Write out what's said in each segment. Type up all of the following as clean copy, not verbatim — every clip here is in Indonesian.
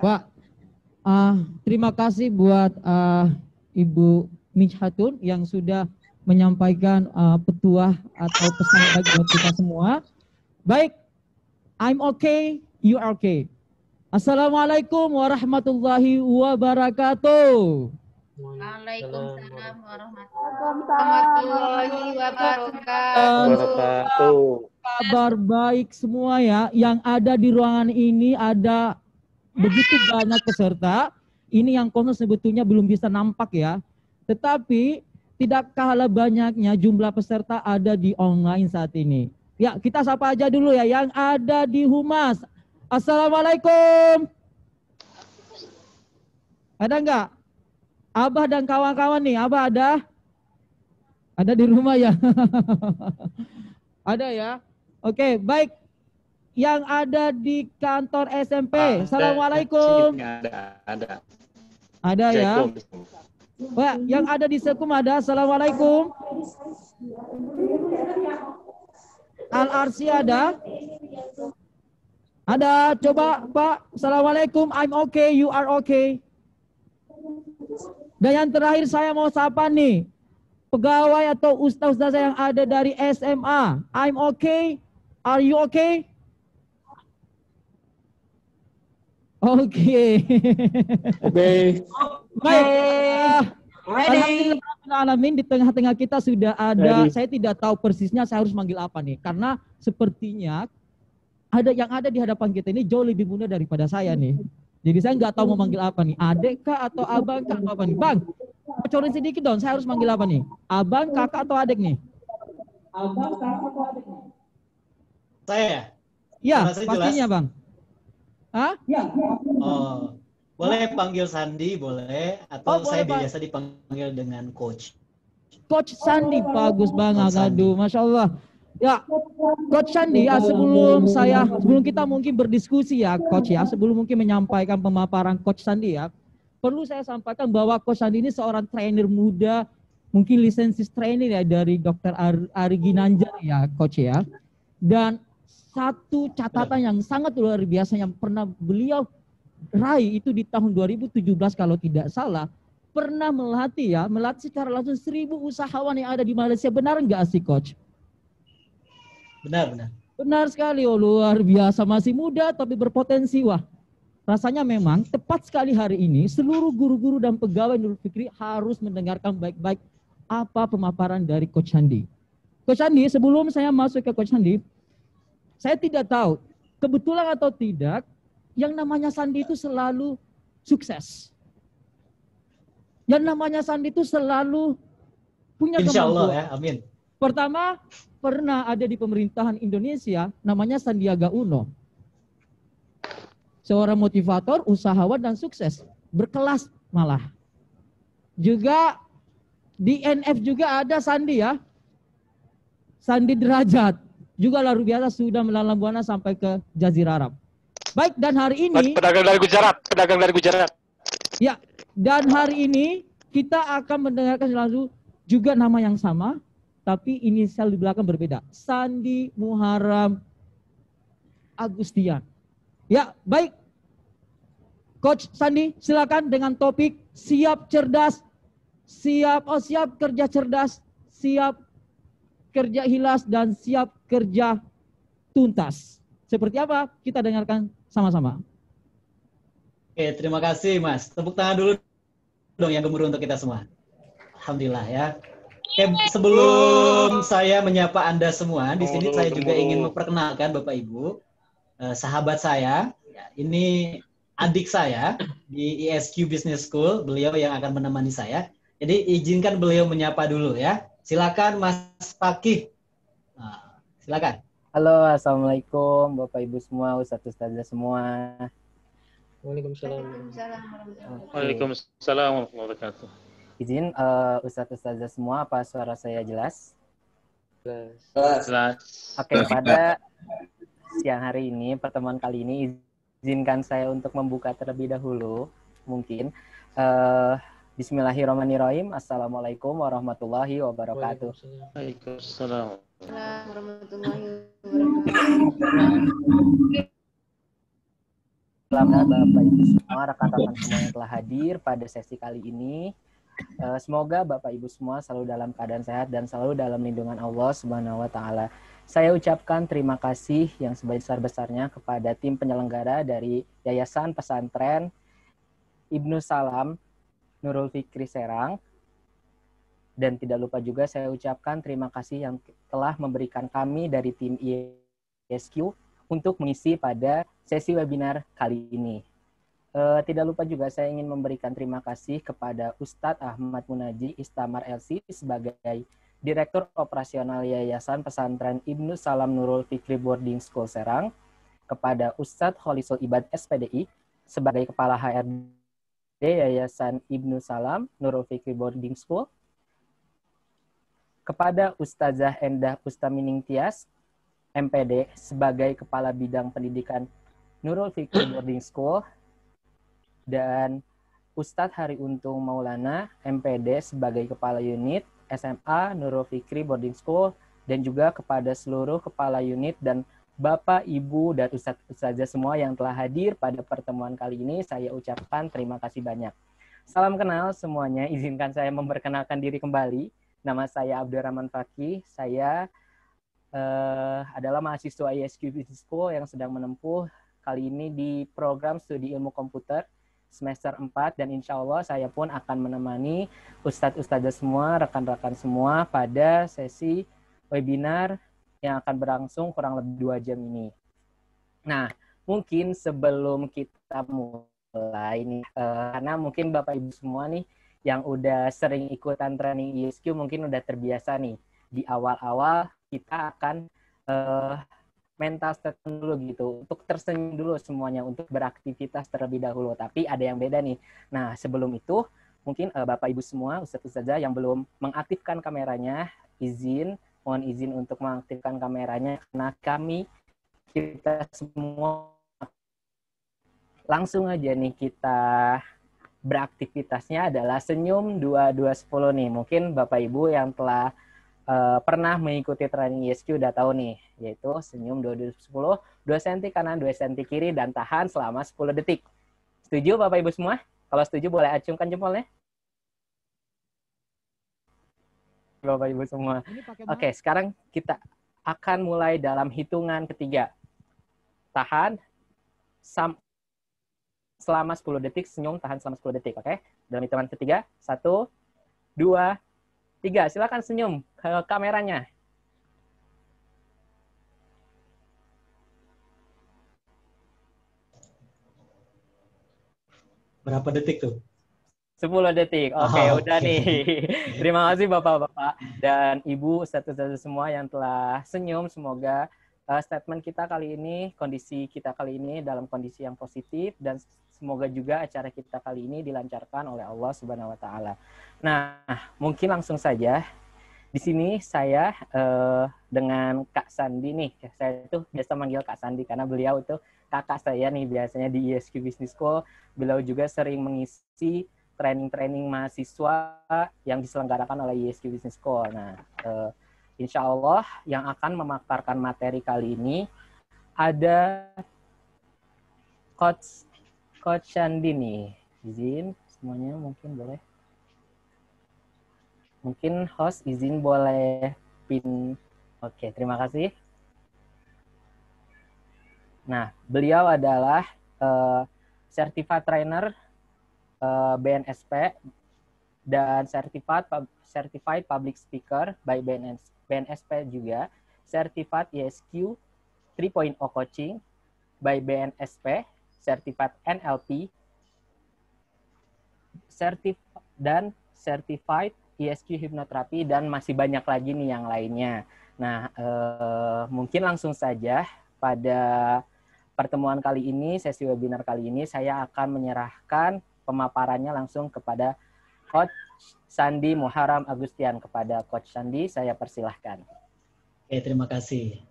Pak, terima kasih buat Ibu Mijhatun yang sudah menyampaikan petuah atau pesan bagi buat kita semua. Baik, I'm okay, you are okay. Assalamualaikum warahmatullahi wabarakatuh. Waalaikumsalam warahmatullahi wabarakatuh. Kabar baik semua ya. Yang ada di ruangan ini ada begitu banyak peserta. Ini yang konon sebetulnya belum bisa nampak ya. Tetapi tidak kalah banyaknya jumlah peserta ada di online saat ini. Ya, kita sapa aja dulu ya yang ada di Humas. Assalamualaikum. Ada enggak? Abah dan kawan-kawan nih, Abah ada? Ada di rumah ya? Ada ya? Oke, baik. Yang ada di kantor SMP. Assalamualaikum. Ada. Ada ya? Wah, yang ada di Sekum ada. Assalamualaikum. Al-Arsi ada? Ada. Coba Pak. Assalamualaikum. I'm okay. You are okay. Dan yang terakhir saya mau sapa nih. Pegawai atau ustaz-ustaz yang ada dari SMA. I'm okay. Are you okay? Oke. Baik. Alhamdulillah di tengah-tengah kita sudah ada. Saya tidak tahu persisnya saya harus manggil apa nih. Karena sepertinya ada yang ada di hadapan kita ini jauh lebih muda daripada saya nih. Jadi saya nggak tahu mau manggil apa nih. Adek kah atau abang kah atau apa nih? Bang, bocorin sedikit dong. Saya harus manggil apa nih? Abang, kakak atau adek nih? Abang, kakak atau adek nih? Saya? Ya, pastinya jelas. Bang. Hah? Ya. Oh, boleh panggil Sandi, boleh. Atau saya biasa dipanggil dengan Coach. Coach Sandi, bagus banget. Aduh, Masya Allah. Ya, Coach Sandi ya, sebelum kita mungkin berdiskusi ya Coach ya, sebelum mungkin menyampaikan pemaparan Coach Sandi ya, perlu saya sampaikan bahwa Coach Sandi ini seorang trainer muda, mungkin lisensis trainer ya dari Dr. Ari Ginanjar ya Coach ya. Dan satu catatan yang sangat luar biasa yang pernah beliau raih itu di tahun 2017 kalau tidak salah, pernah melatih secara langsung 1.000 usahawan yang ada di Malaysia. Benar nggak sih Coach? Benar. Benar sekali, oh luar biasa, masih muda tapi berpotensi. Wah, rasanya memang tepat sekali hari ini seluruh guru-guru dan pegawai Nurul Fikri harus mendengarkan baik-baik apa pemaparan dari Coach Sandi. Coach Sandi, sebelum saya masuk ke Coach Sandi, saya tidak tahu, kebetulan atau tidak, yang namanya Sandi itu selalu sukses. Yang namanya Sandi itu selalu punya kemampuan. Insya Allah ya, amin. Pertama, pernah ada di pemerintahan Indonesia, namanya Sandiaga Uno. Seorang motivator, usahawan, dan sukses. Berkelas malah. Juga di NF juga ada Sandi ya. Sandi Derajat. Juga luar biasa sudah melalang buana sampai ke Jazirah Arab. Baik, dan hari ini... Pedagang dari Gujarat. Ya, dan hari ini kita akan mendengarkan langsung juga nama yang sama, tapi inisial di belakang berbeda. Sandi Muharam Agustian. Ya, baik. Coach Sandi, silakan dengan topik siap cerdas, siap kerja cerdas, siap kerja hilas, dan siap kerja tuntas. Seperti apa? Kita dengarkan sama-sama. Oke, terima kasih Mas. Tepuk tangan dulu dong yang gemuruh untuk kita semua. Alhamdulillah ya. Oke, sebelum saya menyapa Anda semua, di sini saya juga ingin memperkenalkan Bapak Ibu, sahabat saya. Ini adik saya di ISQ Business School, beliau yang akan menemani saya. Jadi izinkan beliau menyapa dulu ya. Silakan Mas Fakih. Silakan. Halo, assalamualaikum Bapak Ibu semua, Ustaz-Ustazah semua. Waalaikumsalam. Waalaikumsalam warahmatullahi wabarakatuh. Izin Ustaz-Ustazah semua, apa suara saya jelas? Jelas. Oke, pada siang hari ini, pertemuan kali ini, izinkan saya untuk membuka terlebih dahulu, mungkin. Bismillahirrahmanirrahim. Assalamualaikum warahmatullahi wabarakatuh. Waalaikumsalam warahmatullahi wabarakatuh. Bapak Ibu semua, rekan-rekan semua yang telah hadir pada sesi kali ini. Semoga Bapak Ibu semua selalu dalam keadaan sehat dan selalu dalam lindungan Allah Subhanahu wa taala. Saya ucapkan terima kasih yang sebesar-besarnya kepada tim penyelenggara dari Yayasan Pesantren Ibnu Salam Nurul Fikri Serang. Dan tidak lupa juga saya ucapkan terima kasih yang telah memberikan kami dari tim ISQ untuk mengisi pada sesi webinar kali ini. Tidak lupa juga saya ingin memberikan terima kasih kepada Ustadz Ahmad Munaji Istamar LC sebagai Direktur Operasional Yayasan Pesantren Ibnu Salam Nurul Fikri Boarding School Serang, kepada Ustadz Kholisul Ibad SPDI sebagai Kepala HRD Yayasan Ibnu Salam Nurul Fikri Boarding School, kepada Ustazah Endah Ustamining Tias MPD sebagai Kepala Bidang Pendidikan Nurul Fikri Boarding School, dan Ustadz Hari Untung Maulana MPD sebagai Kepala Unit SMA Nurul Fikri Boarding School, dan juga kepada seluruh Kepala Unit dan Bapak, Ibu, dan Ustazah semua yang telah hadir pada pertemuan kali ini, saya ucapkan terima kasih banyak. Salam kenal semuanya, izinkan saya memperkenalkan diri kembali. Nama saya Abdurrahman Fakih, saya adalah mahasiswa ISQ Business School yang sedang menempuh kali ini di program studi ilmu komputer semester 4, dan insya Allah saya pun akan menemani Ustadz-Ustadzah semua, rekan-rekan semua pada sesi webinar yang akan berlangsung kurang lebih 2 jam ini. Nah, mungkin sebelum kita mulai nih, karena mungkin Bapak Ibu semua nih yang udah sering ikutan training ISQ mungkin udah terbiasa nih, di awal-awal kita akan mental statement dulu gitu, untuk tersenyum dulu semuanya, untuk beraktivitas terlebih dahulu. Tapi ada yang beda nih. Nah, sebelum itu, mungkin Bapak Ibu semua, Ustadz Ustazah yang belum mengaktifkan kameranya, mohon izin untuk mengaktifkan kameranya, karena kita semua langsung aja nih kita beraktivitasnya adalah senyum 2210 nih. Mungkin Bapak Ibu yang telah pernah mengikuti training ISQ udah tahu nih, yaitu senyum 2210, 2 cm kanan, 2 cm kiri, dan tahan selama 10 detik. Setuju Bapak Ibu semua? Kalau setuju boleh acungkan jempolnya. Bapak Ibu semua. Oke, sekarang kita akan mulai dalam hitungan ketiga. Tahan selama 10 detik, senyum tahan selama 10 detik, oke? Dalam hitungan ketiga, 1, 2, 3, silakan senyum ke kameranya. Berapa detik tuh? 10 detik. Oke, udah nih. Terima kasih Bapak-Bapak dan Ibu, Ustadz-Ustazah semua yang telah senyum. Semoga statement kita kali ini, kondisi kita kali ini dalam kondisi yang positif, dan semoga juga acara kita kali ini dilancarkan oleh Allah Subhanahu wa taala. Nah, mungkin langsung saja. Di sini saya dengan Kak Sandi nih. Saya tuh biasa manggil Kak Sandi karena beliau itu kakak saya nih biasanya di ISQ Business School. Beliau juga sering mengisi training-training mahasiswa yang diselenggarakan oleh ISQ Business School. Nah, insya Allah yang akan memaparkan materi kali ini ada Coach Sandi nih. Izin semuanya mungkin boleh. Mungkin host izin boleh pin. Oke, terima kasih. Nah, beliau adalah Certified Trainer BNSP dan Certified Public Speaker by BNSP juga, Certified ISQ 3.0 Coaching by BNSP, Certified NLP, dan Certified ISQ Hipnoterapi, dan masih banyak lagi nih yang lainnya. Nah, mungkin langsung saja pada pertemuan kali ini, sesi webinar kali ini, saya akan menyerahkan pemaparannya langsung kepada Coach Sandi Muharam Agustian. Kepada Coach Sandi, saya persilahkan. Oke, terima kasih.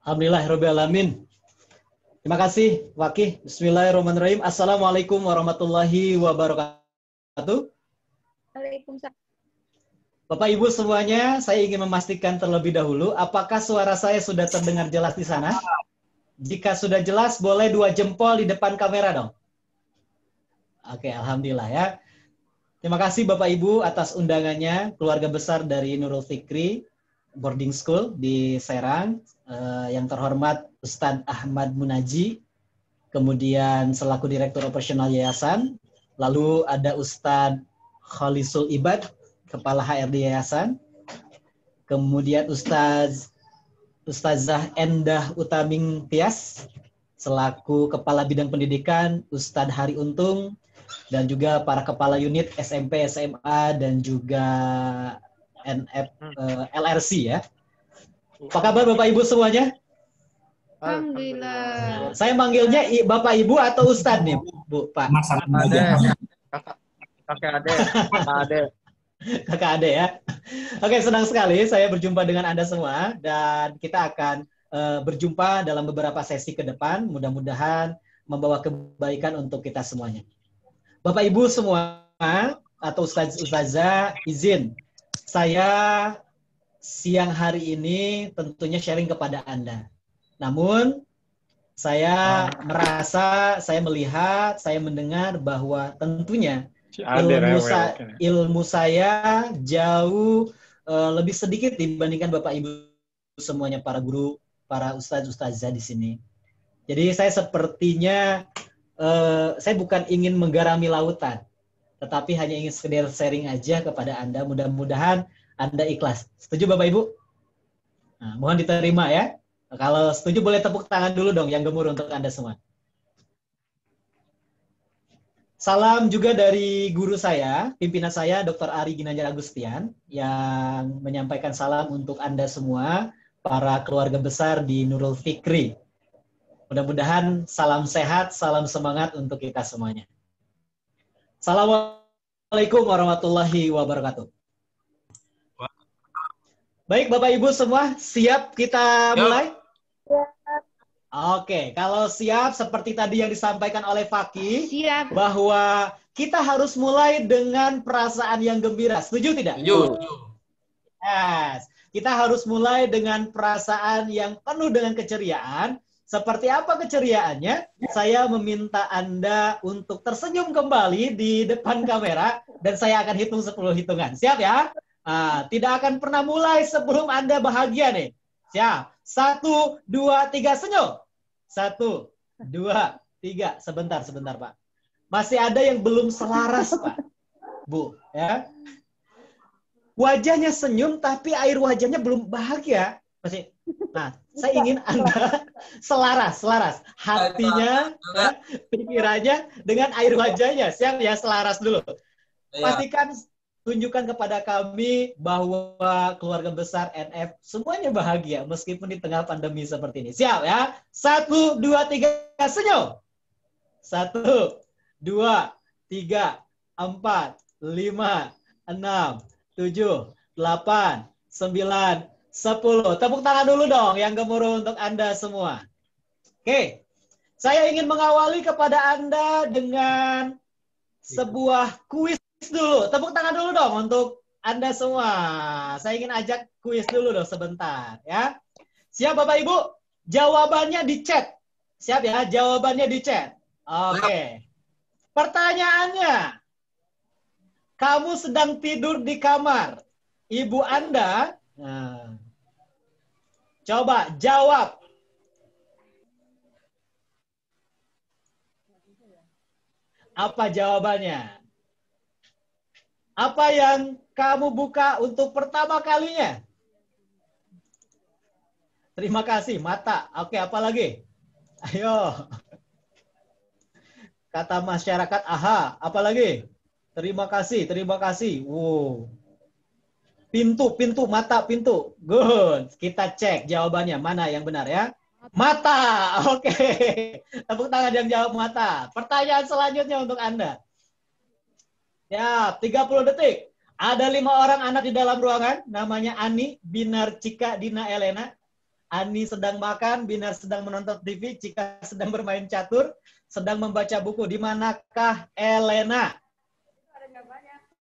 Alhamdulillahirabbil alamin. Terima kasih, Wakih. Bismillahirrahmanirrahim. Assalamualaikum warahmatullahi wabarakatuh. Waalaikumsalam. Bapak Ibu semuanya, saya ingin memastikan terlebih dahulu apakah suara saya sudah terdengar jelas di sana? Jika sudah jelas, boleh 2 jempol di depan kamera dong. Oke, alhamdulillah ya. Terima kasih Bapak Ibu atas undangannya, keluarga besar dari Nurul Fikri Boarding School di Serang. Yang terhormat Ustadz Ahmad Munaji, kemudian selaku Direktur Operasional Yayasan. Lalu ada Ustadz Khalisul Ibad, Kepala HRD Yayasan. Kemudian Ustazah Endah Utaming Tias, selaku Kepala Bidang Pendidikan, Ustadz Hari Untung, dan juga para Kepala Unit SMP, SMA, dan juga LRC ya. Apa kabar Bapak Ibu semuanya? Alhamdulillah. Saya manggilnya Bapak Ibu atau Ustadz nih, Bu, Pak? Kakak Ade. Kakak Ade ya. Oke, senang sekali saya berjumpa dengan Anda semua dan kita akan berjumpa dalam beberapa sesi ke depan. Mudah-mudahan membawa kebaikan untuk kita semuanya. Bapak Ibu semua atau Ustazah, izin saya siang hari ini tentunya sharing kepada Anda. Namun saya merasa, saya melihat, saya mendengar bahwa tentunya ilmu saya jauh lebih sedikit dibandingkan Bapak Ibu semuanya, para guru, para ustazah di sini. Jadi saya sepertinya saya bukan ingin menggarami lautan, tetapi hanya ingin sekedar sharing aja kepada Anda. Mudah-mudahan Anda ikhlas. Setuju Bapak Ibu? Nah, mohon diterima ya. Kalau setuju boleh tepuk tangan dulu dong yang gemur untuk Anda semua. Salam juga dari guru saya, pimpinan saya, Dr. Ari Ginanjar Agustian, yang menyampaikan salam untuk Anda semua, para keluarga besar di Nurul Fikri. Mudah-mudahan salam sehat, salam semangat untuk kita semuanya. Assalamualaikum warahmatullahi wabarakatuh. Baik, Bapak Ibu semua, siap kita mulai? Oke, kalau siap seperti tadi yang disampaikan oleh Fakih, Siap. bahwa kita harus mulai dengan perasaan yang gembira. Setuju tidak? Setuju. Yes. Kita harus mulai dengan perasaan yang penuh dengan keceriaan. Seperti apa keceriaannya? Saya meminta Anda untuk tersenyum kembali di depan kamera dan saya akan hitung 10 hitungan. Siap ya? Tidak akan pernah mulai sebelum Anda bahagia nih. Siap. 1, 2, 3, senyum. 1, 2, 3. Sebentar Pak. Masih ada yang belum selaras Pak. Bu, ya. Wajahnya senyum tapi air wajahnya belum bahagia. Masih. Nah, saya ingin Anda selaras. Hatinya, ya, pikirannya dengan air wajahnya. Siap ya, selaras dulu. Pastikan, tunjukkan kepada kami bahwa keluarga besar NF semuanya bahagia meskipun di tengah pandemi seperti ini. Siap ya? 1, 2, 3, senyum. 1, 2, 3, 4, 5, 6, 7, 8, 9, 10. Tepuk tangan dulu dong yang gemuruh untuk Anda semua. Oke. Saya ingin mengawali kepada Anda dengan sebuah kuis dulu. Tepuk tangan dulu dong untuk Anda semua. Saya ingin ajak kuis dulu dong sebentar ya. Siap Bapak Ibu? Jawabannya di chat. Siap ya? Jawabannya di chat. Oke. Pertanyaannya. Kamu sedang tidur di kamar. Ibu Anda coba jawab. Apa jawabannya? Apa yang kamu buka untuk pertama kalinya? Terima kasih, mata. Oke, apa lagi? Ayo. Kata masyarakat, aha. Apa lagi? Terima kasih. Wow. Pintu, mata, pintu. Good. Kita cek jawabannya. Mana yang benar ya? Mata. Oke. Tepuk tangan yang jawab mata. Pertanyaan selanjutnya untuk Anda. Ya, 30 detik. Ada 5 orang anak di dalam ruangan. Namanya Ani, Binar, Cika, Dina, Elena. Ani sedang makan, Binar sedang menonton TV, Cika sedang bermain catur, sedang membaca buku. Di manakah Elena?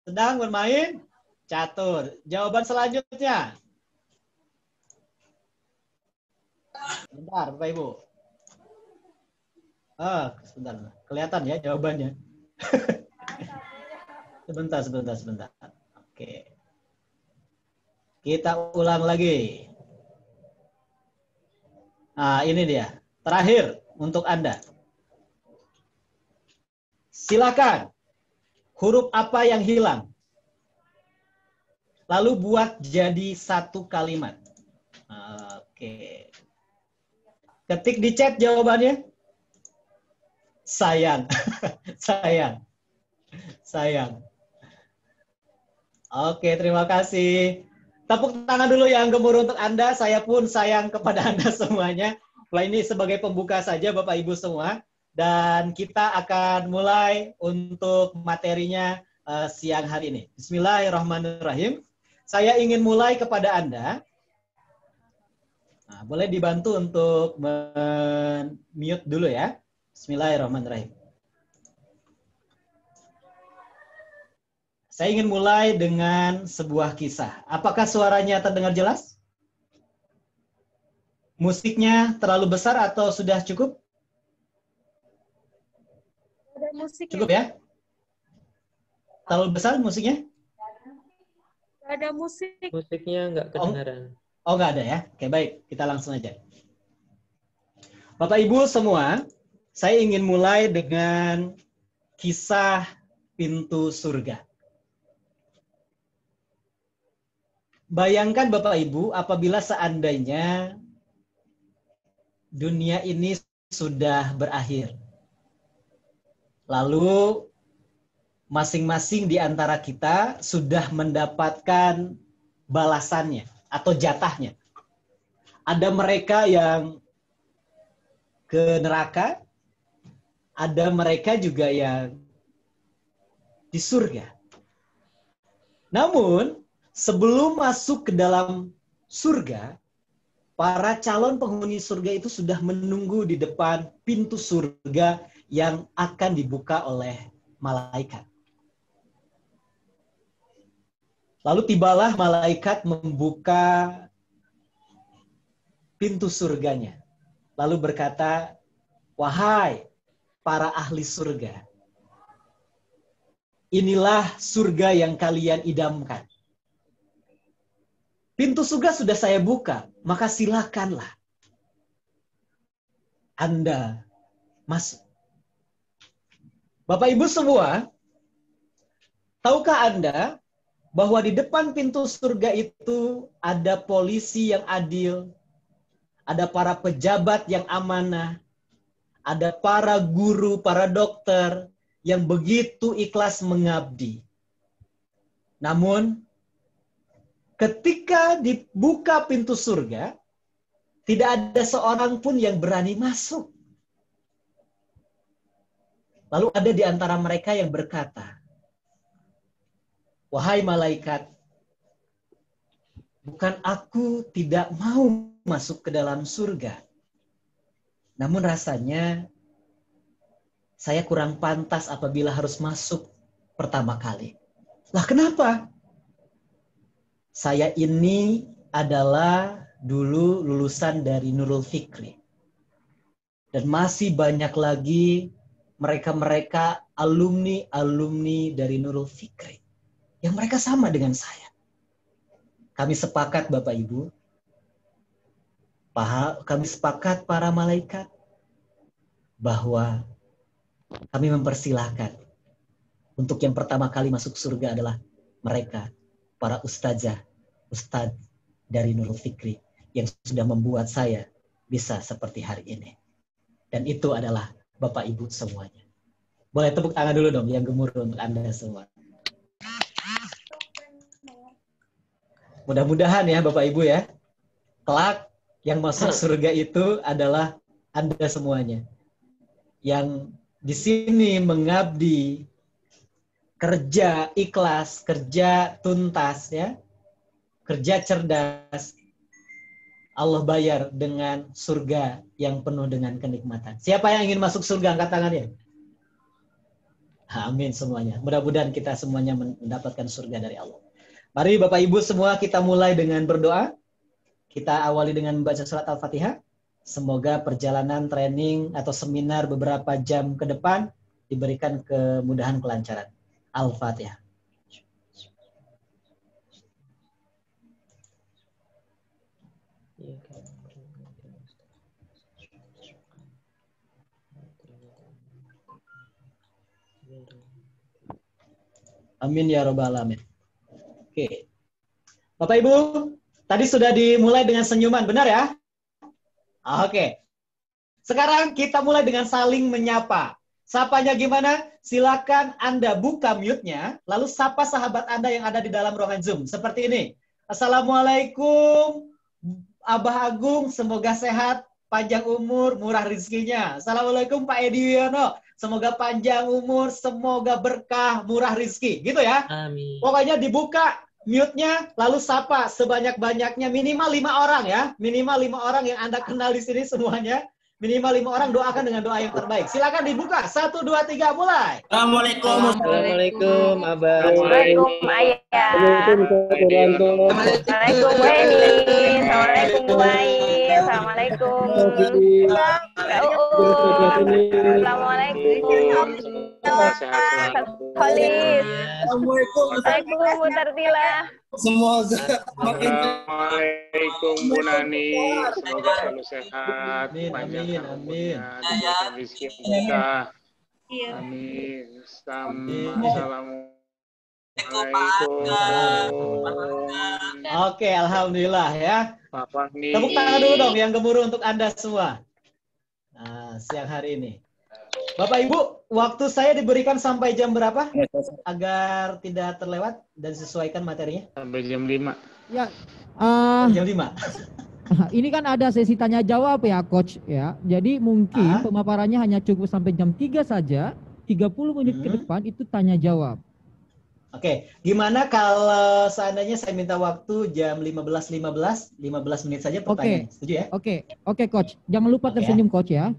Sedang bermain catur. Jawaban selanjutnya. Bentar, Bapak Ibu. Sebentar. Kelihatan ya jawabannya. Sebentar. Oke. Kita ulang lagi. Nah, ini dia. Terakhir untuk Anda. Silakan. Huruf apa yang hilang? Lalu buat jadi satu kalimat. Oke. Ketik di chat jawabannya. Sayang. Sayang. Oke, terima kasih. Tepuk tangan dulu yang gemuruh untuk Anda. Saya pun sayang kepada Anda semuanya. Nah, ini sebagai pembuka saja Bapak Ibu semua. Dan kita akan mulai untuk materinya siang hari ini. Bismillahirrahmanirrahim. Saya ingin mulai kepada Anda. Nah, boleh dibantu untuk mute dulu ya. Bismillahirrahmanirrahim. Saya ingin mulai dengan sebuah kisah. Apakah suaranya terdengar jelas? Musiknya terlalu besar atau sudah cukup? Ada musik. Cukup ya? Terlalu besar musiknya? Ada musik. Musiknya nggak kedengaran. Oh, nggak ada ya? Oke, baik. Kita langsung aja. Bapak Ibu semua, saya ingin mulai dengan kisah pintu surga. Bayangkan Bapak Ibu, apabila seandainya dunia ini sudah berakhir. Lalu masing-masing di antara kita sudah mendapatkan balasannya atau jatahnya. Ada mereka yang ke neraka, ada mereka juga yang di surga. Namun, sebelum masuk ke dalam surga, para calon penghuni surga itu sudah menunggu di depan pintu surga yang akan dibuka oleh malaikat. Lalu tibalah malaikat membuka pintu surganya. Lalu berkata, "Wahai para ahli surga, inilah surga yang kalian idamkan. Pintu surga sudah saya buka, maka silakanlah Anda masuk." Bapak Ibu semua, tahukah Anda bahwa di depan pintu surga itu ada polisi yang adil, ada para pejabat yang amanah, ada para guru, para dokter yang begitu ikhlas mengabdi. Namun, ketika dibuka pintu surga, tidak ada seorang pun yang berani masuk. Lalu ada di antara mereka yang berkata, "Wahai malaikat, bukan aku tidak mau masuk ke dalam surga. Namun rasanya saya kurang pantas apabila harus masuk pertama kali." Lah kenapa? Saya ini adalah dulu lulusan dari Nurul Fikri. Dan masih banyak lagi mereka-mereka alumni dari Nurul Fikri. Yang mereka sama dengan saya. Kami sepakat Bapak Ibu. Kami sepakat para malaikat. Bahwa kami mempersilahkan. Untuk yang pertama kali masuk surga adalah mereka. Para ustadz dari Nurul Fikri. Yang sudah membuat saya bisa seperti hari ini. Dan itu adalah Bapak Ibu semuanya. Boleh tepuk tangan dulu dong yang gemuruh untuk Anda semua. Mudah-mudahan ya Bapak Ibu ya, kelak yang masuk surga itu adalah Anda semuanya. Yang di sini mengabdi, kerja ikhlas, kerja tuntas ya, kerja cerdas, Allah bayar dengan surga yang penuh dengan kenikmatan. Siapa yang ingin masuk surga? Angkat tangannya. Amin semuanya. Mudah-mudahan kita semuanya mendapatkan surga dari Allah. Mari Bapak Ibu semua kita mulai dengan berdoa. Kita awali dengan membaca surat Al-Fatihah. Semoga perjalanan training atau seminar beberapa jam ke depan diberikan kemudahan kelancaran. Al-Fatihah. Amin ya robbal alamin. Oke. Bapak Ibu, tadi sudah dimulai dengan senyuman, benar ya? Oke. Sekarang kita mulai dengan saling menyapa. Sapanya gimana? Silakan Anda buka mute-nya, lalu sapa sahabat Anda yang ada di dalam ruangan Zoom. Seperti ini. Assalamualaikum, Abah Agung, semoga sehat, panjang umur, murah rezekinya. Assalamualaikum Pak Edi Wiono, semoga panjang umur, semoga berkah, murah rezeki. Gitu ya. Amin. Pokoknya dibuka mute-nya, lalu sapa sebanyak-banyaknya, minimal 5 orang ya. Minimal 5 orang yang Anda kenal di sini semuanya. Minimal 5 orang, doakan dengan doa yang terbaik. Silakan dibuka. 1, 2, 3, mulai. Assalamualaikum, Abah. Assalamualaikum Ayah. Assalamualaikum Weni. Assalamualaikum Bu Ai. Assalamualaikum Kak Uum. Assalamualaikum Khalid. Assalamualaikum Bu Tartila. Semoga makin. Assalamualaikum Bu Nani, semoga selalu sehat, panjang Amin. diberikan rezeki yang berkah. Amin. Assalamualaikum. Oke, alhamdulillah ya. Pak Fahmi. Tepuk tangan dulu dong yang gemuruh untuk Anda semua. Nah, siang hari ini. Bapak Ibu, waktu saya diberikan sampai jam berapa? Agar tidak terlewat dan sesuaikan materinya. Sampai jam 5. Ya, Jam 5. ini kan ada sesi tanya jawab ya Coach ya. Jadi mungkin pemaparannya hanya cukup sampai jam 3 saja. 30 menit ke depan itu tanya jawab. Oke, gimana kalau seandainya saya minta waktu jam 15.15, 15 menit saja pertanyaan. Setuju ya? Oke, Coach. Jangan lupa tersenyum Coach ya.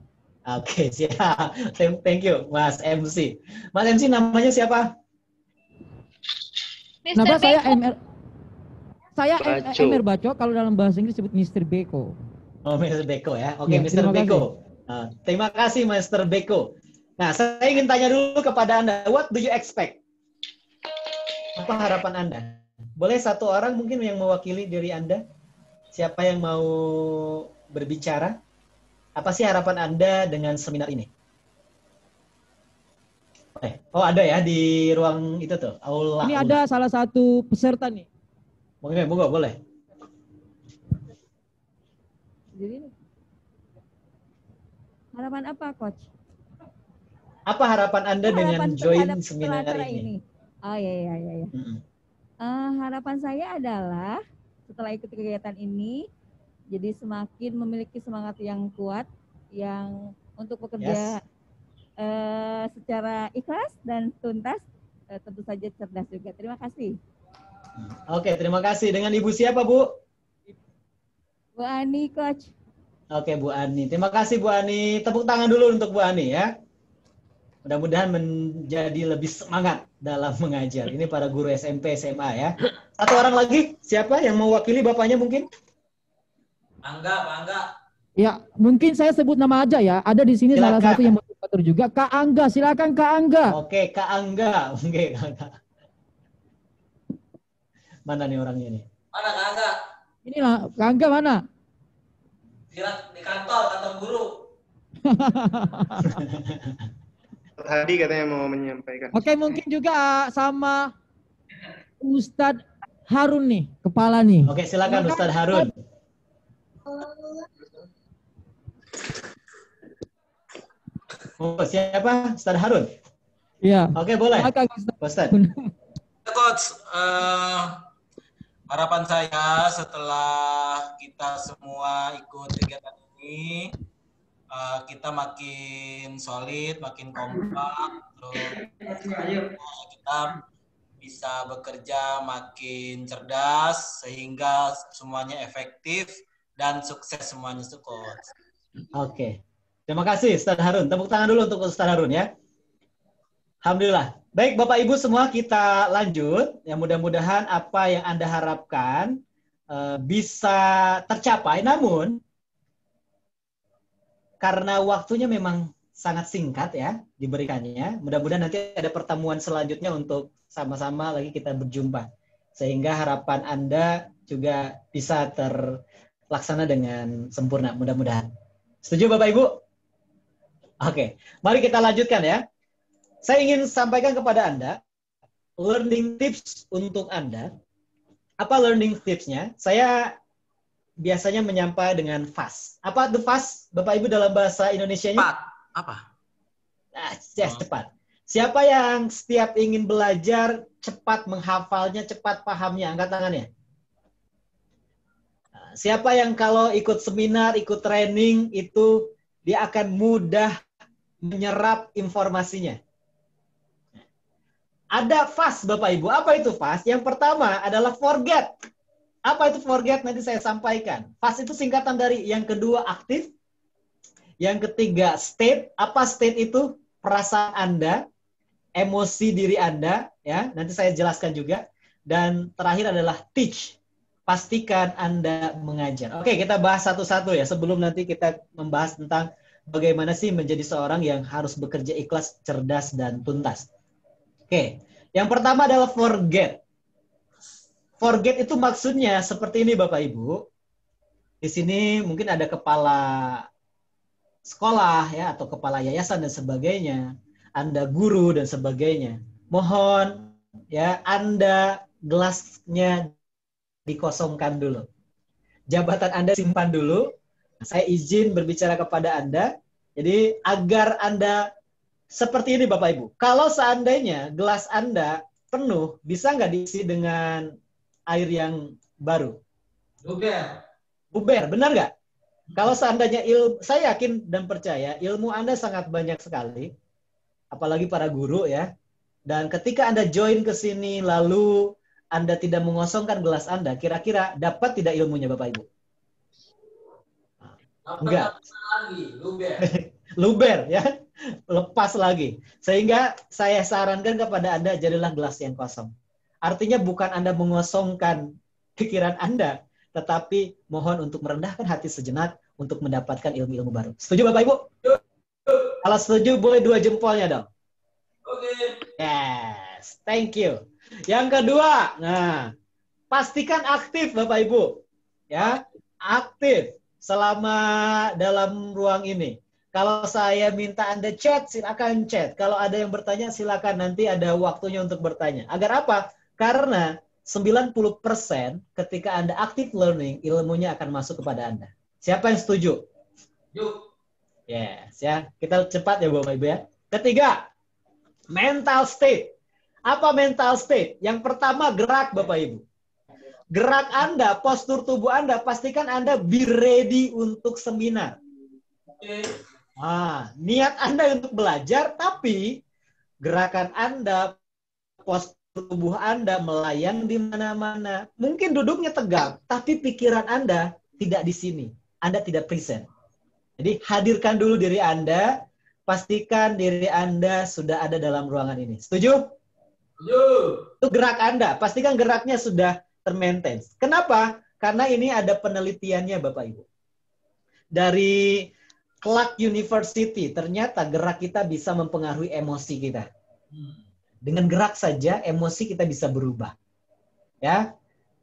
Oke, siap. Thank you, Mas MC. Mas MC namanya siapa? Nama saya MR. Saya Baco. MR Baco, kalau dalam bahasa Inggris disebut Mr. Beko. Oh, Mr. Beko ya. Oke, Ya, Mr. terima Beko. Terima kasih, Mr. Beko. Nah, saya ingin tanya dulu kepada Anda, what do you expect? Apa harapan Anda? Boleh satu orang mungkin yang mewakili diri Anda? Siapa yang mau berbicara? Apa sih harapan Anda dengan seminar ini? Oh, ada ya di ruang itu tuh, aula. Ini ada salah satu peserta nih. Monggo, boleh. Jadi harapan apa, Coach? Apa harapan Anda dengan join terhadap seminar acara ini? Oh iya. Harapan saya adalah setelah ikut kegiatan ini, jadi semakin memiliki semangat yang kuat, yang untuk bekerja secara ikhlas dan tuntas, tentu saja cerdas juga. Terima kasih. Oke, terima kasih. Dengan Ibu siapa, Bu? Bu Ani, Coach. Oke, Bu Ani. Terima kasih, Bu Ani. Tepuk tangan dulu untuk Bu Ani ya. Mudah-mudahan menjadi lebih semangat dalam mengajar. Ini para guru SMP, SMA ya. Satu orang lagi, siapa yang mewakili bapaknya mungkin? Angga. Ya, mungkin saya sebut nama aja ya. Ada di sini salah satu yang motivator juga, Kak Angga. Silakan Kak Angga. Oke, Kak Angga. Oke, Kak Angga. Mana nih orangnya nih? Mana Kak Angga? Inilah, Kak Angga mana? Di kantor guru. Hadi katanya mau menyampaikan. Oke, mungkin juga sama Ustadz Harun nih, kepala nih. Oke, silakan Ustadz Harun. Oh, siapa? Ustadz Harun? Iya. Oke, boleh. Ustadz. Coach, harapan saya setelah kita semua ikut kegiatan ini, kita makin solid, makin kompak, terus kita bisa bekerja makin cerdas sehingga semuanya efektif dan sukses semuanya, Coach. Oke. Terima kasih Ustadz Harun. Tepuk tangan dulu untuk Ustadz Harun ya. Alhamdulillah. Baik Bapak Ibu semua, kita lanjut. Ya, mudah-mudahan apa yang Anda harapkan bisa tercapai. Namun karena waktunya memang sangat singkat ya diberikannya. Mudah-mudahan nanti ada pertemuan selanjutnya untuk sama-sama lagi kita berjumpa. Sehingga harapan Anda juga bisa terlaksana dengan sempurna, mudah-mudahan. Setuju Bapak Ibu? Oke, mari kita lanjutkan ya. Saya ingin sampaikan kepada Anda learning tips untuk Anda. Apa learning tipsnya? Saya biasanya menyampai dengan fast. Apa itu fast, Bapak Ibu dalam bahasa Indonesianya? Cepat. Apa? Yes, cepat. Siapa yang setiap ingin belajar cepat menghafalnya, cepat pahamnya? Angkat tangannya. Siapa yang kalau ikut seminar, ikut training itu dia akan mudah menyerap informasinya? Ada fast Bapak Ibu. Apa itu fast? Yang pertama adalah forget. Apa itu forget? Nanti saya sampaikan. Fast itu singkatan dari yang kedua aktif, yang ketiga state. Apa state itu? Perasaan Anda, emosi diri Anda, ya. Nanti saya jelaskan juga. Dan terakhir adalah teach. Pastikan Anda mengajar. Oke, kita bahas satu-satu ya sebelum nanti kita membahas tentang bagaimana sih menjadi seorang yang harus bekerja ikhlas, cerdas dan tuntas. Oke, yang pertama adalah forget. Forget itu maksudnya seperti ini Bapak Ibu. Di sini mungkin ada kepala sekolah ya atau kepala yayasan dan sebagainya. Anda guru dan sebagainya. Mohon ya Anda gelasnya dikosongkan dulu. Jabatan Anda simpan dulu. Saya izin berbicara kepada Anda. Jadi agar Anda seperti ini Bapak Ibu. Kalau seandainya gelas Anda penuh, bisa nggak diisi dengan air yang baru? Luber. Buber, benar nggak? Kalau seandainya saya yakin dan percaya ilmu Anda sangat banyak sekali, apalagi para guru ya. Dan ketika Anda join ke sini lalu Anda tidak mengosongkan gelas Anda, kira-kira dapat tidak ilmunya Bapak Ibu? Enggak. Luber. Luber ya, lepas lagi. Sehingga saya sarankan kepada Anda jadilah gelas yang kosong. Artinya bukan Anda mengosongkan pikiran Anda, tetapi mohon untuk merendahkan hati sejenak untuk mendapatkan ilmu-ilmu baru. Setuju Bapak Ibu? Kalau setuju boleh 2 jempolnya dong. Oke. Yes, thank you. Yang kedua, nah, pastikan aktif Bapak Ibu. Ya, aktif selama dalam ruang ini. Kalau saya minta Anda chat, silakan chat. Kalau ada yang bertanya, silakan nanti ada waktunya untuk bertanya. Agar apa? Karena 90% ketika Anda aktif learning, ilmunya akan masuk kepada Anda. Siapa yang setuju? Yuk. Yes, ya. Kita cepat ya Bapak Ibu ya. Ketiga, mental state. Apa mental state? Yang pertama gerak Bapak Ibu. Gerak Anda, postur tubuh Anda, pastikan Anda be ready untuk seminar. Oke. Niat Anda untuk belajar, tapi gerakan Anda, postur tubuh Anda melayang di mana-mana. Mungkin duduknya tegang, tapi pikiran Anda tidak di sini. Anda tidak present. Jadi hadirkan dulu diri Anda, pastikan diri Anda sudah ada dalam ruangan ini. Setuju? Setuju. Itu gerak Anda, pastikan geraknya sudah termaintain. Kenapa? Karena ini ada penelitiannya Bapak Ibu. Dari Clark University, ternyata gerak kita bisa mempengaruhi emosi kita. Dengan gerak saja, emosi kita bisa berubah. Ya.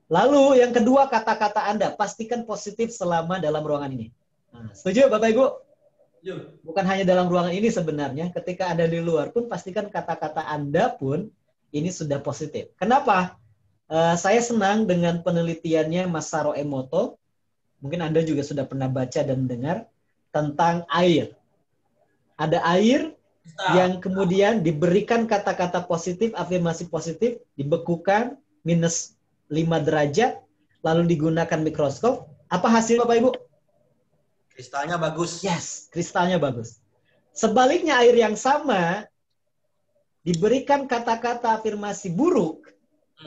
Lalu yang kedua, kata-kata Anda, pastikan positif selama dalam ruangan ini. Setuju Bapak Ibu? Setuju. Bukan hanya dalam ruangan ini sebenarnya, ketika Anda di luar pun, pastikan kata-kata Anda pun ini sudah positif. Kenapa? Saya senang dengan penelitiannya Mas Saro Emoto. Mungkin Anda juga sudah pernah baca dan dengar tentang air. Ada air yang kemudian diberikan kata-kata positif, afirmasi positif, dibekukan minus 5 derajat, lalu digunakan mikroskop. Apa hasil Bapak Ibu? Kristalnya bagus. Yes, kristalnya bagus. Sebaliknya air yang sama diberikan kata-kata afirmasi buruk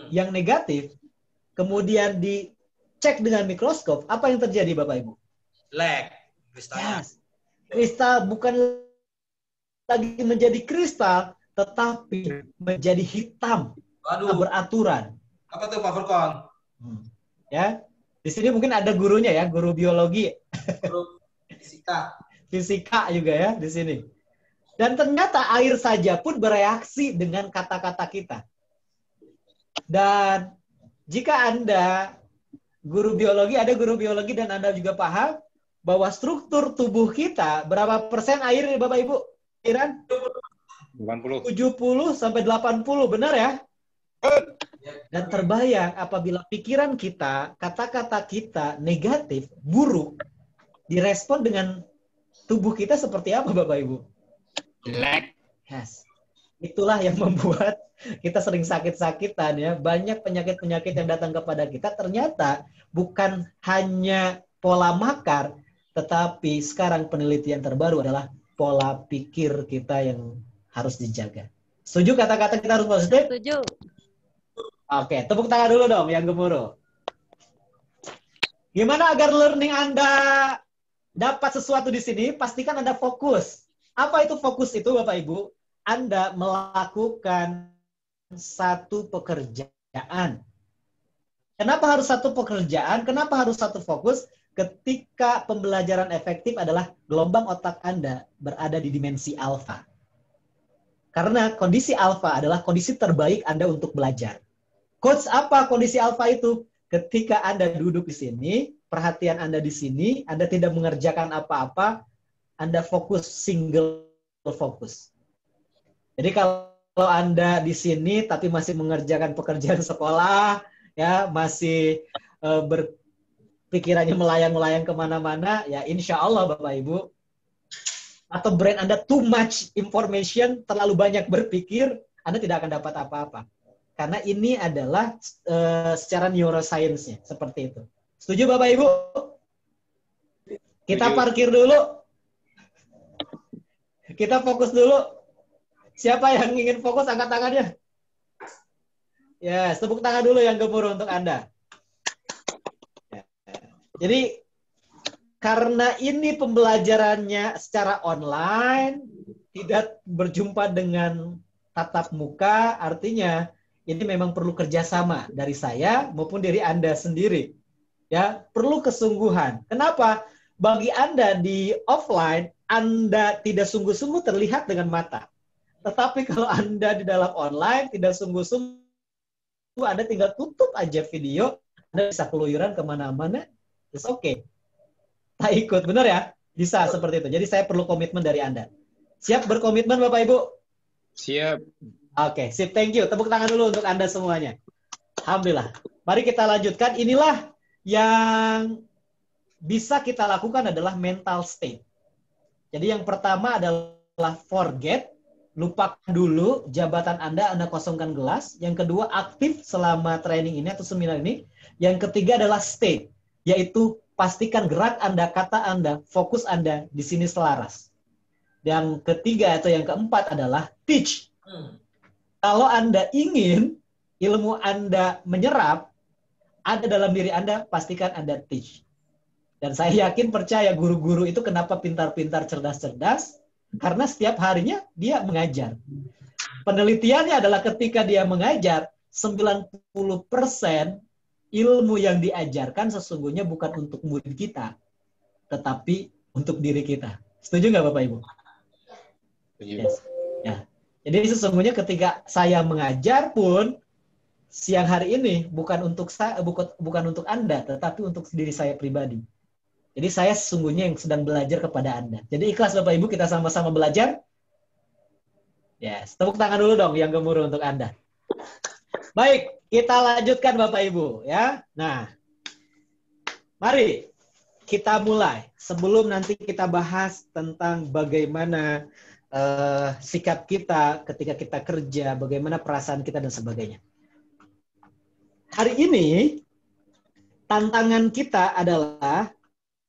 yang negatif, kemudian dicek dengan mikroskop, apa yang terjadi Bapak Ibu? Lag kristalnya. Yes. Kristal bukan lagi menjadi kristal, tetapi menjadi hitam. Waduh. Beraturan. Apa tuh Pak Furkon? Ya, di sini mungkin ada gurunya ya, guru biologi. Guru fisika. fisika juga ya di sini. Dan ternyata air saja pun bereaksi dengan kata-kata kita. Dan jika Anda guru biologi, ada guru biologi dan Anda juga paham bahwa struktur tubuh kita berapa persen air nih Bapak Ibu? Iran? 80. 70 sampai 80, benar ya? Dan terbayang apabila pikiran kita, kata-kata kita negatif, buruk, direspon dengan tubuh kita seperti apa Bapak Ibu? Jelek. Yes. Itulah yang membuat kita sering sakit-sakitan ya. Banyak penyakit-penyakit yang datang kepada kita ternyata bukan hanya pola makar, tetapi sekarang penelitian terbaru adalah pola pikir kita yang harus dijaga. Setuju kata-kata kita harus positif? Setuju. Oke, tepuk tangan dulu dong yang gemuruh. Gimana agar learning Anda dapat sesuatu di sini? Pastikan Anda fokus. Apa itu fokus itu Bapak Ibu? Anda melakukan satu pekerjaan. Kenapa harus satu pekerjaan? Kenapa harus satu fokus? Ketika pembelajaran efektif adalah gelombang otak Anda berada di dimensi alfa. Karena kondisi alfa adalah kondisi terbaik Anda untuk belajar. Coach, apa kondisi alfa itu? Ketika Anda duduk di sini, perhatian Anda di sini, Anda tidak mengerjakan apa-apa, Anda fokus, single fokus. Jadi kalau Anda di sini tapi masih mengerjakan pekerjaan sekolah, ya masih berpikirannya melayang-layang kemana-mana, ya insya Allah Bapak Ibu, atau brain Anda too much information, terlalu banyak berpikir, Anda tidak akan dapat apa-apa. Karena ini adalah secara neuroscience-nya, seperti itu. Setuju Bapak Ibu? Kita parkir dulu. Kita fokus dulu. Siapa yang ingin fokus, angkat tangannya. Ya, tepuk tangan dulu yang gemuruh untuk Anda. Jadi, karena ini pembelajarannya secara online, tidak berjumpa dengan tatap muka, artinya ini memang perlu kerjasama dari saya maupun dari Anda sendiri. Ya, perlu kesungguhan. Kenapa? Bagi Anda di offline, Anda tidak sungguh-sungguh terlihat dengan mata. Tetapi kalau Anda di dalam online, tidak sungguh-sungguh, Anda tinggal tutup aja video, Anda bisa keluyuran kemana-mana, it's okay. Tak ikut, benar ya? Bisa seperti itu. Jadi saya perlu komitmen dari Anda. Siap berkomitmen Bapak Ibu? Siap. Oke, sip, thank you. Tepuk tangan dulu untuk Anda semuanya. Alhamdulillah. Mari kita lanjutkan. Inilah yang bisa kita lakukan adalah mental state. Jadi yang pertama adalah forget, lupakan dulu jabatan Anda kosongkan gelas. Yang kedua, aktif selama training ini atau seminar ini. Yang ketiga adalah state, yaitu pastikan gerak Anda, kata Anda, fokus Anda di sini selaras. Yang ketiga atau yang keempat adalah teach. Kalau Anda ingin ilmu Anda menyerap, ada dalam diri Anda, pastikan Anda teach. Dan saya yakin, percaya, guru-guru itu kenapa pintar-pintar, cerdas-cerdas, karena setiap harinya dia mengajar. Penelitiannya adalah ketika dia mengajar, 90% ilmu yang diajarkan sesungguhnya bukan untuk murid kita, tetapi untuk diri kita. Setuju nggak Bapak Ibu? Yes. Ya. Jadi sesungguhnya ketika saya mengajar pun siang hari ini bukan untuk saya, bukan untuk Anda, tetapi untuk diri saya pribadi. Jadi saya sesungguhnya yang sedang belajar kepada Anda. Jadi ikhlas Bapak Ibu, kita sama-sama belajar. Yes, tepuk tangan dulu dong yang gemuruh untuk Anda. Baik, kita lanjutkan Bapak Ibu ya. Nah, mari kita mulai. Sebelum nanti kita bahas tentang bagaimana sikap kita ketika kita kerja, bagaimana perasaan kita dan sebagainya. Hari ini tantangan kita adalah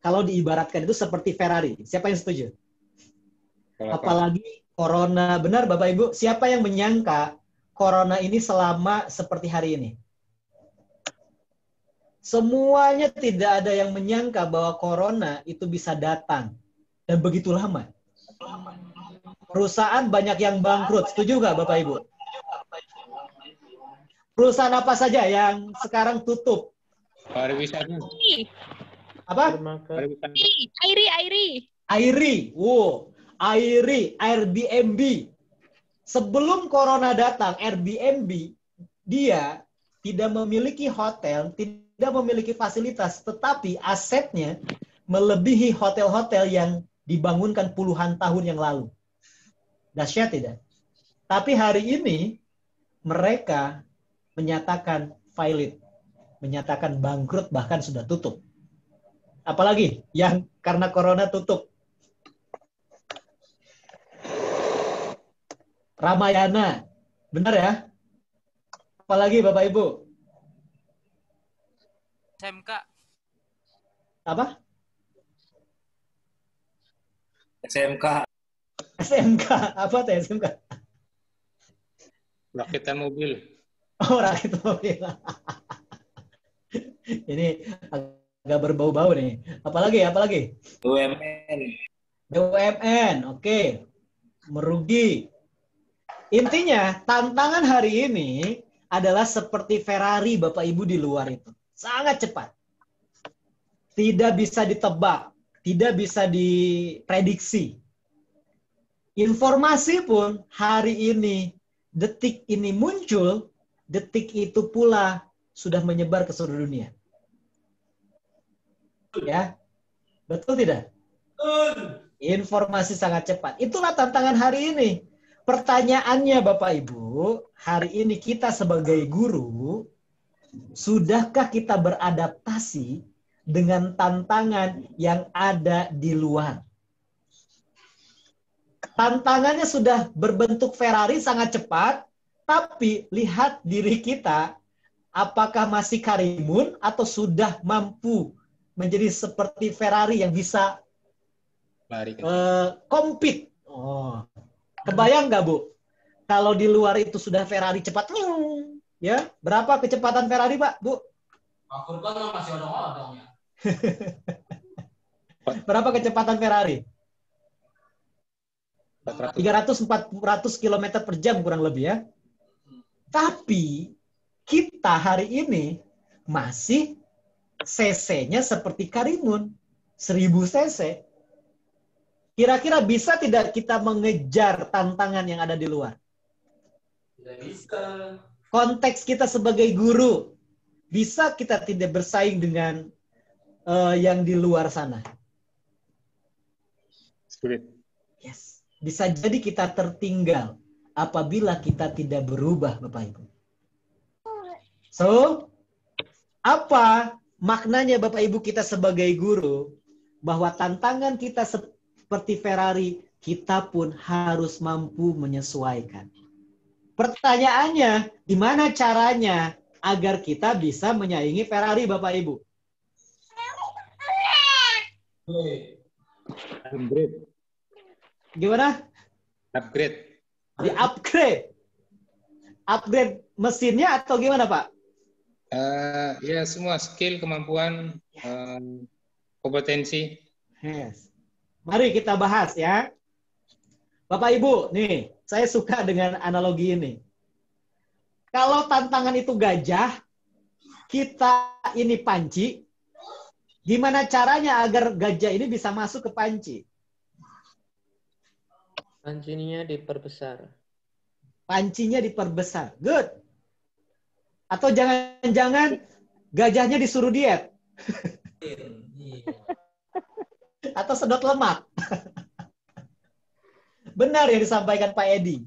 kalau diibaratkan itu seperti Ferrari. Siapa yang setuju? Apalagi Corona, benar Bapak Ibu? Siapa yang menyangka Corona ini selama seperti hari ini? Semuanya tidak ada yang menyangka bahwa Corona itu bisa datang dan begitu lama. Perusahaan banyak yang bangkrut. Setuju nggak Bapak Ibu? Perusahaan apa saja yang sekarang tutup? Pariwisata. Apa? Pariwisata. Airi. Airi, Airbnb. Sebelum corona datang, Airbnb dia tidak memiliki hotel, tidak memiliki fasilitas, tetapi asetnya melebihi hotel-hotel yang dibangunkan puluhan tahun yang lalu. Dahsyat tidak? Tapi hari ini mereka menyatakan valid, menyatakan bangkrut, bahkan sudah tutup. Apalagi yang karena corona tutup. Ramayana, benar ya? Apalagi Bapak Ibu? SMK. Apa? SMK. SMK, apa tuh SMK? Rakitan mobil. Oh, rakit mobil. Ini agak berbau-bau nih. Apalagi? BUMN. BUMN, oke. Merugi. Intinya, tantangan hari ini adalah seperti Ferrari Bapak Ibu di luar itu. Sangat cepat. Tidak bisa ditebak, tidak bisa diprediksi. Informasi pun hari ini, detik ini muncul, detik itu pula sudah menyebar ke seluruh dunia. Ya, betul tidak? Informasi sangat cepat. Itulah tantangan hari ini. Pertanyaannya Bapak Ibu, hari ini kita sebagai guru, sudahkah kita beradaptasi dengan tantangan yang ada di luar? Tantangannya sudah berbentuk Ferrari sangat cepat, tapi lihat diri kita, apakah masih karimun atau sudah mampu menjadi seperti Ferrari yang bisa compete. Oh. Kebayang nggak Bu? Kalau di luar itu sudah Ferrari cepat, ya berapa kecepatan Ferrari Pak, Bu? Aku kan masih odong-odong ya. Berapa kecepatan Ferrari? 300-400 km per jam kurang lebih ya. Tapi kita hari ini masih cc-nya seperti Karimun, 1000 cc. Kira-kira bisa tidak kita mengejar tantangan yang ada di luar? Tidak bisa. Konteks kita sebagai guru, bisa kita tidak bersaing dengan yang di luar sana? Sulit. Yes. Bisa jadi kita tertinggal apabila kita tidak berubah, Bapak Ibu. So, apa maknanya Bapak Ibu kita sebagai guru? Bahwa tantangan kita seperti Ferrari, kita pun harus mampu menyesuaikan. Pertanyaannya, gimana caranya agar kita bisa menyaingi Ferrari, Bapak Ibu? Upgrade. Gimana? Upgrade. Di-upgrade. Upgrade mesinnya atau gimana, Pak? Ya, semua skill, kemampuan, kompetensi. Yes. Mari kita bahas ya. Bapak Ibu, nih, saya suka dengan analogi ini. Kalau tantangan itu gajah, kita ini panci, gimana caranya agar gajah ini bisa masuk ke panci? Pancinya diperbesar. Pancinya diperbesar. Good. Atau jangan-jangan gajahnya disuruh diet. Atau sedot lemak. Benar yang disampaikan Pak Edi.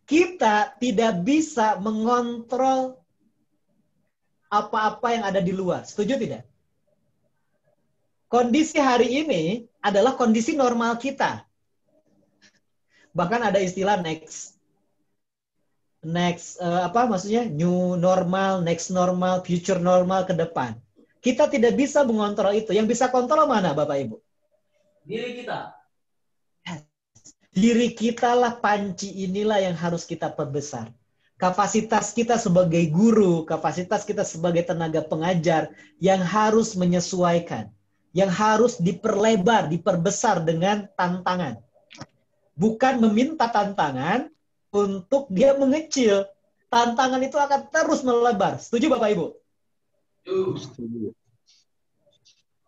Kita tidak bisa mengontrol apa-apa yang ada di luar. Setuju tidak? Kondisi hari ini adalah kondisi normal kita. Bahkan ada istilah new normal, next normal, future normal ke depan. Kita tidak bisa mengontrol itu. Yang bisa kontrol mana, Bapak Ibu? Diri kita. Diri kita lah, panci inilah yang harus kita perbesar. Kapasitas kita sebagai guru, kapasitas kita sebagai tenaga pengajar yang harus menyesuaikan. Yang harus diperlebar, diperbesar dengan tantangan. Bukan meminta tantangan untuk dia mengecil. Tantangan itu akan terus melebar. Setuju Bapak Ibu? Setuju.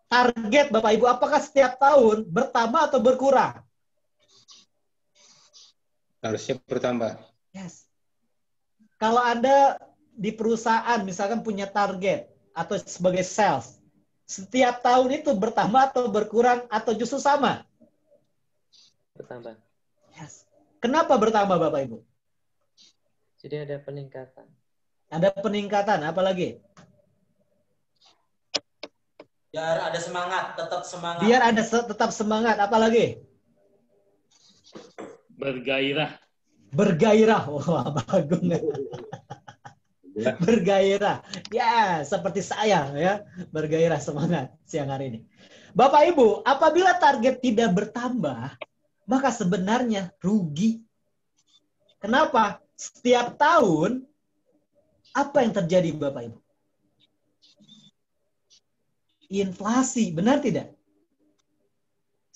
target Bapak Ibu, apakah setiap tahun bertambah atau berkurang? Harusnya bertambah. Yes. Kalau Anda di perusahaan misalkan punya target atau sebagai sales, setiap tahun itu bertambah atau berkurang atau justru sama? Bertambah. Yes. Kenapa bertambah Bapak Ibu? Jadi ada peningkatan. Ada peningkatan, apalagi? Biar ada semangat, tetap semangat. Biar ada tetap semangat, apalagi? Bergairah. Bergairah. Wah, bagus. Bergairah. Ya, seperti saya ya. Bergairah, semangat siang hari ini. Bapak Ibu, apabila target tidak bertambah, maka sebenarnya rugi. Kenapa? Setiap tahun, apa yang terjadi Bapak Ibu? Inflasi, benar tidak?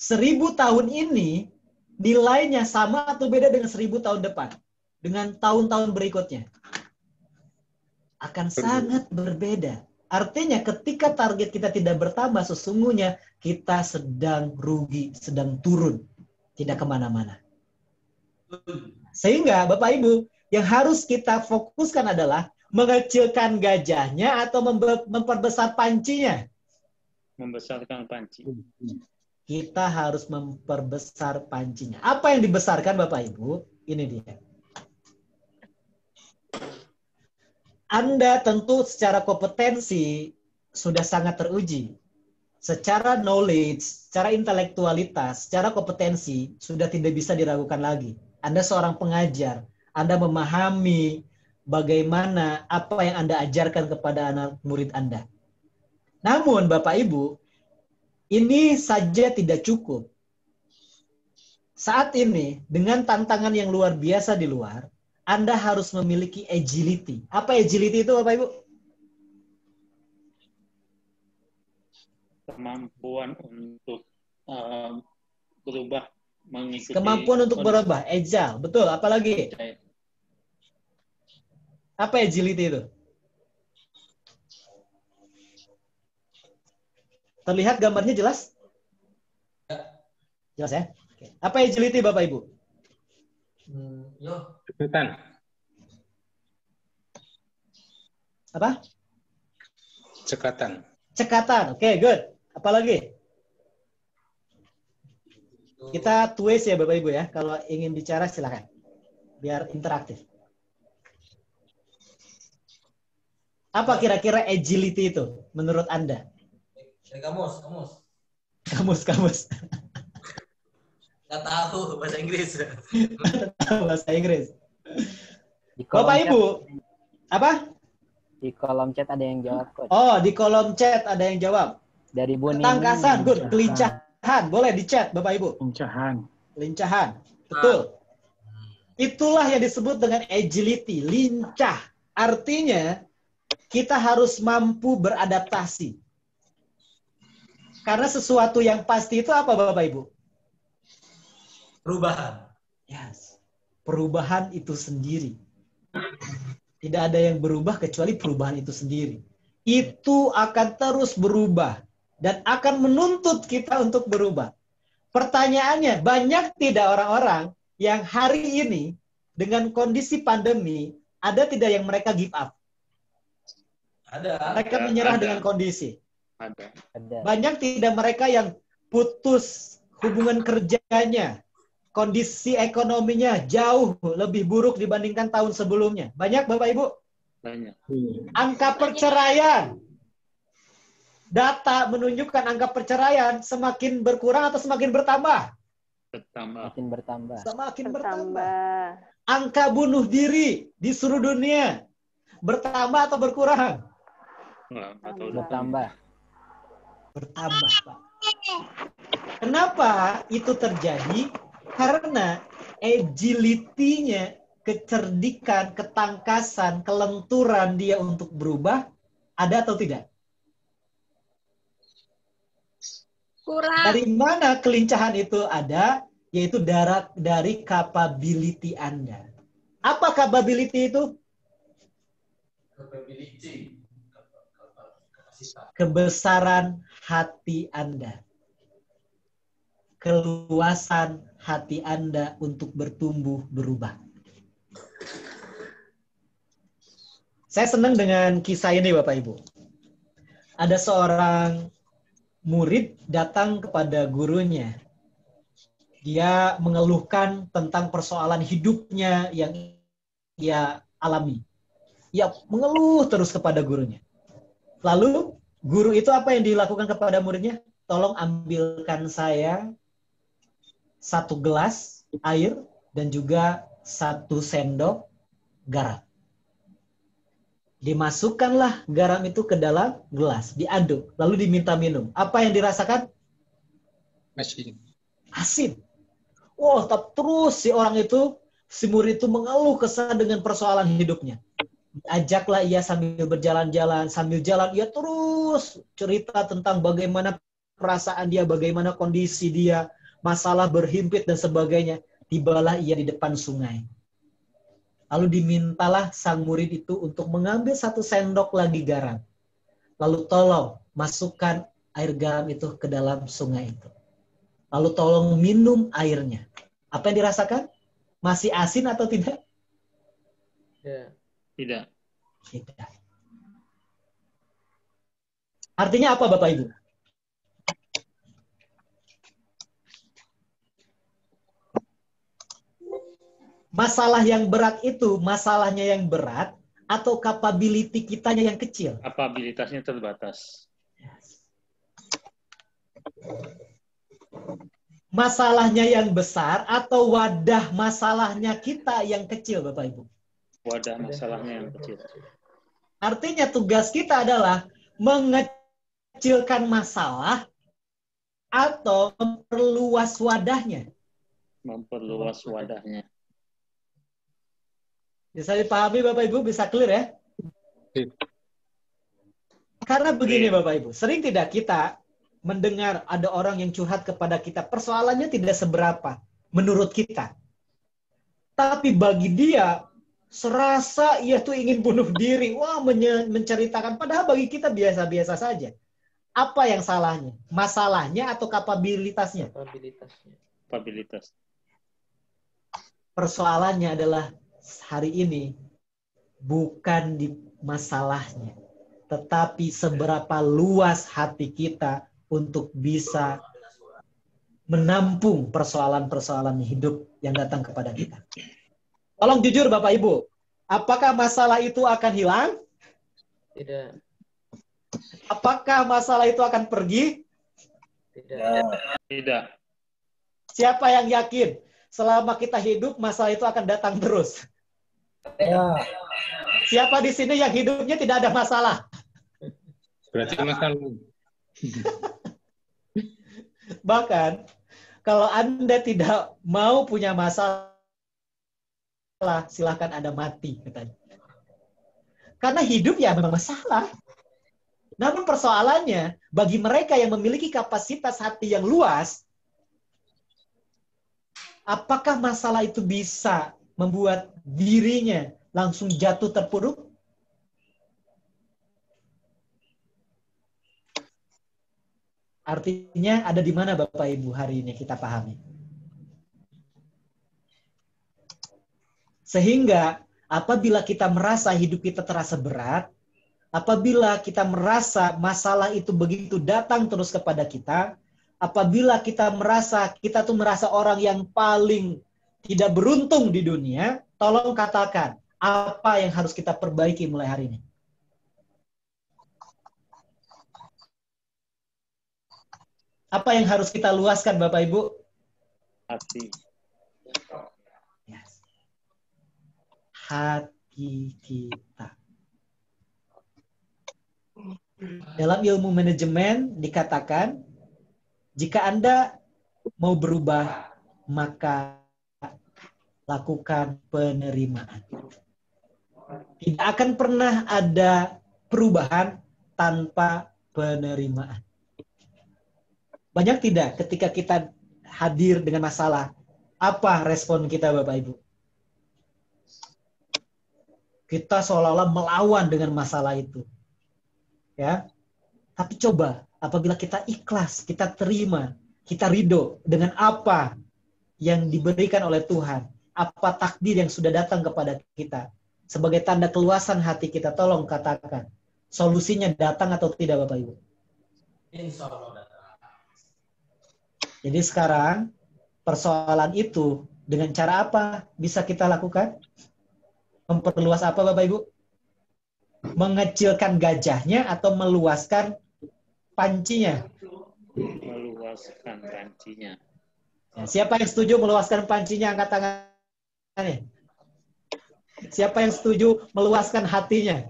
1000 tahun ini, nilainya sama atau beda dengan 1000 tahun depan? Dengan tahun-tahun berikutnya? Akan sangat berbeda. Artinya ketika target kita tidak bertambah, sesungguhnya kita sedang rugi, sedang turun. Tidak kemana-mana. Sehingga Bapak Ibu, yang harus kita fokuskan adalah mengecilkan gajahnya atau memperbesar pancinya. Membesarkan panci. Kita harus memperbesar pancinya. Apa yang dibesarkan Bapak Ibu? Ini dia. Anda tentu secara kompetensi sudah sangat teruji. Secara knowledge, secara intelektualitas, secara kompetensi sudah tidak bisa diragukan lagi. Anda seorang pengajar, Anda memahami bagaimana apa yang Anda ajarkan kepada anak murid Anda. Namun Bapak Ibu, ini saja tidak cukup. Saat ini, dengan tantangan yang luar biasa di luar, Anda harus memiliki agility. Apa agility itu Bapak Ibu? Kemampuan untuk berubah, mengikuti. Kemampuan untuk berubah, agile. Betul, apalagi? Apa agility itu? Terlihat gambarnya jelas? Jelas ya? Oke. Apa agility Bapak Ibu? Cekatan. Apa? Cekatan. Cekatan. Oke, good. Apalagi? Kita twist ya Bapak Ibu ya. Kalau ingin bicara silakan. Biar interaktif. Apa kira-kira agility itu menurut Anda? Dari kamus. Kamus. Nggak tahu bahasa Inggris. Bahasa Inggris. Di kolom Bapak chat- Ibu, apa? Di kolom chat ada yang jawab, Coach. Oh, di kolom chat ada yang jawab. Dari Bu Nining. Ketangkasan, good. Kelincahan, boleh di chat Bapak Ibu. Kelincahan, betul. Itulah yang disebut dengan agility, lincah. Artinya, kita harus mampu beradaptasi. Karena sesuatu yang pasti itu apa Bapak Ibu? Perubahan. Yes. Perubahan itu sendiri. Tidak ada yang berubah kecuali perubahan itu sendiri. Itu akan terus berubah dan akan menuntut kita untuk berubah. Pertanyaannya, banyak tidak orang-orang yang hari ini dengan kondisi pandemi, ada tidak yang mereka give up? Ada. Mereka menyerah dengan kondisi. Ada. Banyak tidak mereka yang putus hubungan kerjanya, kondisi ekonominya jauh lebih buruk dibandingkan tahun sebelumnya. Banyak Bapak Ibu? Banyak. Angka perceraian. Data menunjukkan angka perceraian semakin berkurang atau semakin bertambah? Semakin bertambah. Semakin bertambah. Angka bunuh diri di seluruh dunia bertambah atau berkurang? Bertambah. Bertambah, Pak. Kenapa itu terjadi? Karena agility-nya, kecerdikan, ketangkasan, kelenturan dia untuk berubah, ada atau tidak? Kurang. Dari mana kelincahan itu ada? Yaitu dari capability Anda. Apa capability itu? Capability. Kebesaran hati Anda. Keluasan hati Anda untuk bertumbuh berubah. Saya senang dengan kisah ini Bapak Ibu. Ada seorang murid datang kepada gurunya. Dia mengeluhkan tentang persoalan hidupnya yang ia alami. Ia mengeluh terus kepada gurunya. Lalu guru itu apa yang dilakukan kepada muridnya? Tolong ambilkan saya 1 gelas air dan juga 1 sendok garam. Dimasukkanlah garam itu ke dalam gelas, diaduk, lalu diminta minum. Apa yang dirasakan? Asin. Asin. Wah, terus si murid itu mengeluh kesah dengan persoalan hidupnya. Ajaklah ia sambil berjalan-jalan, sambil jalan ia terus cerita tentang bagaimana perasaan dia, bagaimana kondisi dia, masalah berhimpit dan sebagainya. Tibalah ia di depan sungai. Lalu dimintalah sang murid itu untuk mengambil 1 sendok lagi garam. Lalu tolong masukkan air garam itu ke dalam sungai itu. Lalu tolong minum airnya. Apa yang dirasakan? Masih asin atau tidak? Tidak. Tidak. Artinya apa Bapak Ibu? Masalah yang berat itu, masalahnya yang berat, atau capability kitanya yang kecil? Kapabilitasnya terbatas. Masalahnya yang besar, atau wadah masalahnya kita yang kecil, Bapak Ibu? Wadah masalahnya yang kecil. Artinya tugas kita adalah mengecilkan masalah, atau memperluas wadahnya. Memperluas wadahnya. Bisa dipahami Bapak Ibu, bisa clear ya? Karena begini Bapak Ibu, sering tidak kita mendengar ada orang yang curhat kepada kita, persoalannya tidak seberapa menurut kita. Tapi bagi dia, serasa ia tuh ingin bunuh diri. Wah, menceritakan, padahal bagi kita biasa-biasa saja. Apa yang salahnya? Masalahnya atau kapabilitasnya? Kapabilitas. Persoalannya adalah hari ini bukan di masalahnya, tetapi seberapa luas hati kita untuk bisa menampung persoalan-persoalan hidup yang datang kepada kita. Tolong jujur Bapak Ibu, apakah masalah itu akan hilang? Tidak. Apakah masalah itu akan pergi? Tidak. Siapa yang yakin selama kita hidup masalah itu akan datang terus? Ya. Siapa di sini yang hidupnya tidak ada masalah? Berarti masalah. Bahkan kalau Anda tidak mau punya masalah, silahkan Anda mati, katanya. Karena hidup ya memang masalah. Namun persoalannya, bagi mereka yang memiliki kapasitas hati yang luas, apakah masalah itu bisa membuat dirinya langsung jatuh terpuruk? Artinya ada di mana Bapak Ibu hari ini kita pahami. Sehingga apabila kita merasa hidup kita terasa berat, apabila kita merasa masalah itu begitu datang terus kepada kita, apabila kita merasa orang yang paling tidak beruntung di dunia, tolong katakan, apa yang harus kita perbaiki mulai hari ini? Apa yang harus kita luaskan, Bapak Ibu? Hati. Yes. Hati kita. Dalam ilmu manajemen dikatakan, jika Anda mau berubah, maka lakukan penerimaan. Tidak akan pernah ada perubahan tanpa penerimaan. Banyak tidak ketika kita hadir dengan masalah, apa respon kita Bapak Ibu? Kita seolah-olah melawan dengan masalah itu. Ya. Tapi coba, apabila kita ikhlas, kita terima, kita ridho dengan apa yang diberikan oleh Tuhan, apa takdir yang sudah datang kepada kita, sebagai tanda keluasan hati kita, tolong katakan, solusinya datang atau tidak Bapak Ibu? Insya Allah datang. Jadi sekarang, persoalan itu dengan cara apa bisa kita lakukan? Memperluas apa Bapak Ibu? Mengecilkan gajahnya atau meluaskan pancinya? Meluaskan pancinya. Ya, siapa yang setuju meluaskan pancinya? Angkat tangannya. Siapa yang setuju meluaskan hatinya?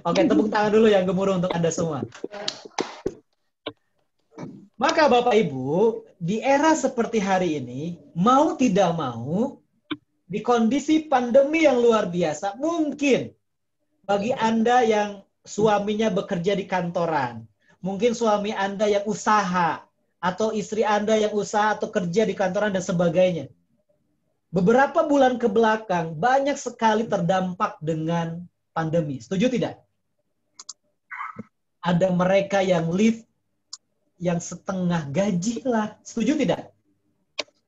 Oke, tepuk tangan dulu yang gemuruh untuk Anda semua. Maka Bapak Ibu, di era seperti hari ini, mau tidak mau, di kondisi pandemi yang luar biasa, mungkin bagi Anda yang suaminya bekerja di kantoran, mungkin suami Anda yang usaha, atau istri Anda yang usaha atau kerja di kantoran dan sebagainya. Beberapa bulan ke belakang, banyak sekali terdampak dengan pandemi. Setuju tidak? Ada mereka yang live yang setengah gaji lah. Setuju tidak?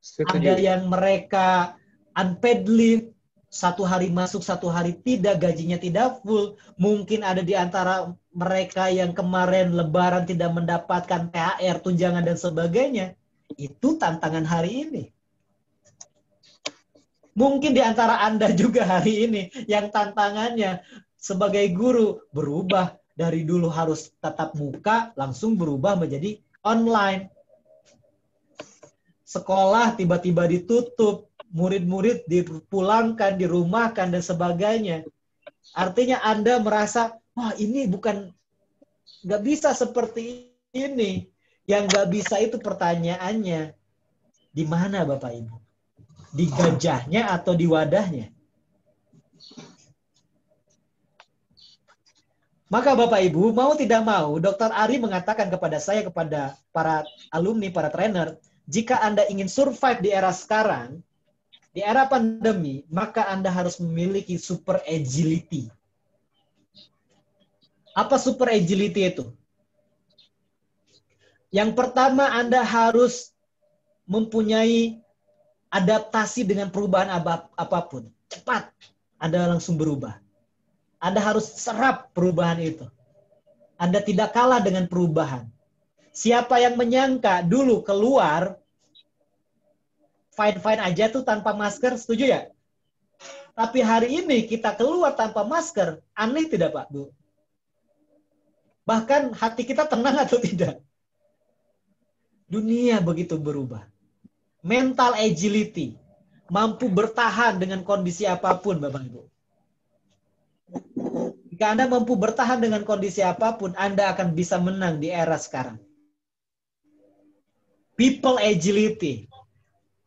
Setuju. Ada yang mereka unpaid leave, satu hari masuk, satu hari tidak, gajinya tidak full. Mungkin ada di antara mereka yang kemarin Lebaran tidak mendapatkan THR, tunjangan, dan sebagainya. Itu tantangan hari ini. Mungkin di antara Anda juga hari ini yang tantangannya sebagai guru berubah. Dari dulu harus tatap muka, langsung berubah menjadi online. Sekolah tiba-tiba ditutup, murid-murid dipulangkan, dirumahkan, dan sebagainya. Artinya Anda merasa, wah ini bukan, nggak bisa seperti ini. Yang nggak bisa itu pertanyaannya, di mana Bapak Ibu? Di gajahnya atau di wadahnya? Maka Bapak Ibu, mau tidak mau, Dr. Ari mengatakan kepada saya, kepada para alumni, para trainer, jika Anda ingin survive di era sekarang, di era pandemi, maka Anda harus memiliki super agility. Apa super agility itu? Yang pertama, Anda harus mempunyai adaptasi dengan perubahan apapun. Cepat, Anda langsung berubah. Anda harus serap perubahan itu. Anda tidak kalah dengan perubahan. Siapa yang menyangka dulu keluar, fine-fine aja tuh tanpa masker, setuju ya? Tapi hari ini kita keluar tanpa masker, aneh tidak Pak, Bu? Bahkan hati kita tenang atau tidak? Dunia begitu berubah. Mental agility, mampu bertahan dengan kondisi apapun, Bapak Ibu. Jika Anda mampu bertahan dengan kondisi apapun, Anda akan bisa menang di era sekarang. People agility.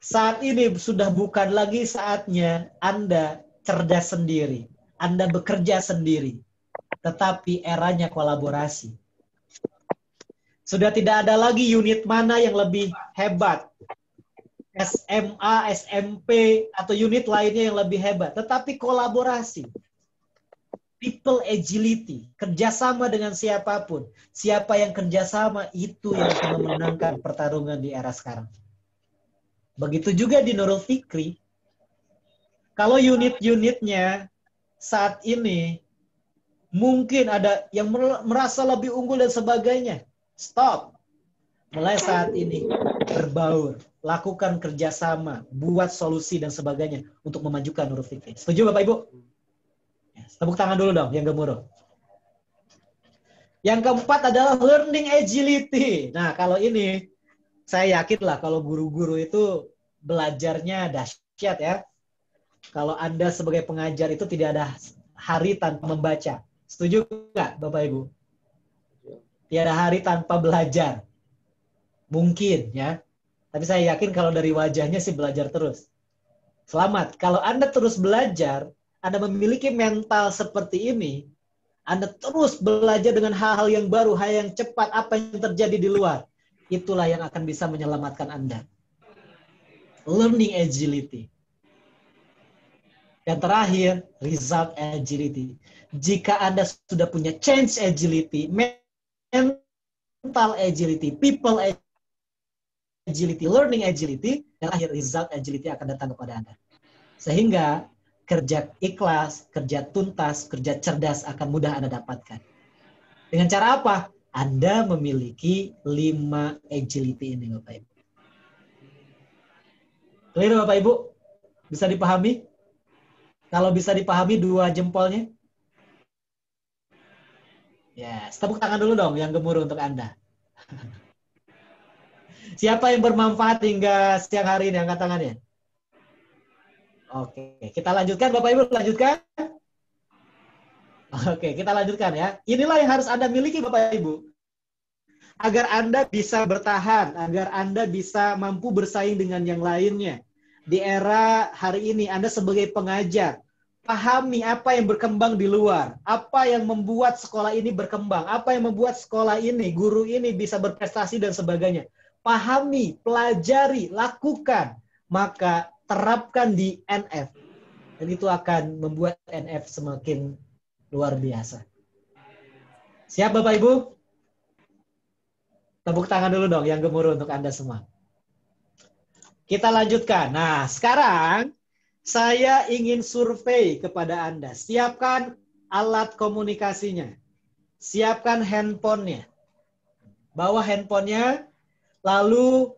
Saat ini sudah bukan lagi saatnya Anda cerdas sendiri. Anda bekerja sendiri. Tetapi eranya kolaborasi. Sudah tidak ada lagi unit mana yang lebih hebat. SMA, SMP, atau unit lainnya yang lebih hebat. Tetapi kolaborasi. People agility, kerjasama dengan siapapun. Siapa yang kerjasama, itu yang akan memenangkan pertarungan di era sekarang. Begitu juga di Nurul Fikri. Kalau unit-unitnya saat ini, mungkin ada yang merasa lebih unggul dan sebagainya. Stop. Mulai saat ini, berbaur. Lakukan kerjasama, buat solusi dan sebagainya untuk memajukan Nurul Fikri. Setuju Bapak Ibu? Tepuk tangan dulu dong, yang gemuruh. Yang keempat adalah learning agility. Nah, kalau ini, saya yakin lah kalau guru-guru itu belajarnya dahsyat ya. Kalau Anda sebagai pengajar itu tidak ada hari tanpa membaca. Setuju nggak, Bapak Ibu? Tiada hari tanpa belajar. Mungkin ya. Tapi saya yakin kalau dari wajahnya sih belajar terus. Selamat. Kalau Anda terus belajar, Anda memiliki mental seperti ini, Anda terus belajar dengan hal-hal yang baru, hal yang cepat, apa yang terjadi di luar. Itulah yang akan bisa menyelamatkan Anda. Learning agility. Dan terakhir, result agility. Jika Anda sudah punya change agility, mental agility, people agility, learning agility, dan akhir result agility akan datang kepada Anda. Sehingga kerja ikhlas, kerja tuntas, kerja cerdas akan mudah Anda dapatkan. Dengan cara apa? Anda memiliki 5 agility ini, Bapak Ibu. Clear, Bapak Ibu? Bisa dipahami? Kalau bisa dipahami 2 jempolnya. Ya, tepuk tangan dulu dong yang gemuruh untuk Anda. Siapa yang bermanfaat hingga siang hari ini? Angkat tangannya. Oke, kita lanjutkan Bapak Ibu, lanjutkan. Oke, kita lanjutkan ya. Inilah yang harus Anda miliki Bapak Ibu. Agar Anda bisa bertahan, agar Anda bisa mampu bersaing dengan yang lainnya. Di era hari ini, Anda sebagai pengajar, pahami apa yang berkembang di luar. Apa yang membuat sekolah ini berkembang. Apa yang membuat sekolah ini, guru ini bisa berprestasi dan sebagainya. Pahami, pelajari, lakukan. Maka terapkan di NF. Dan itu akan membuat NF semakin luar biasa. Siap Bapak Ibu? Tepuk tangan dulu dong yang gemuruh untuk Anda semua. Kita lanjutkan. Nah, sekarang saya ingin survei kepada Anda. Siapkan alat komunikasinya. Siapkan handphonenya. Bawa handphonenya, lalu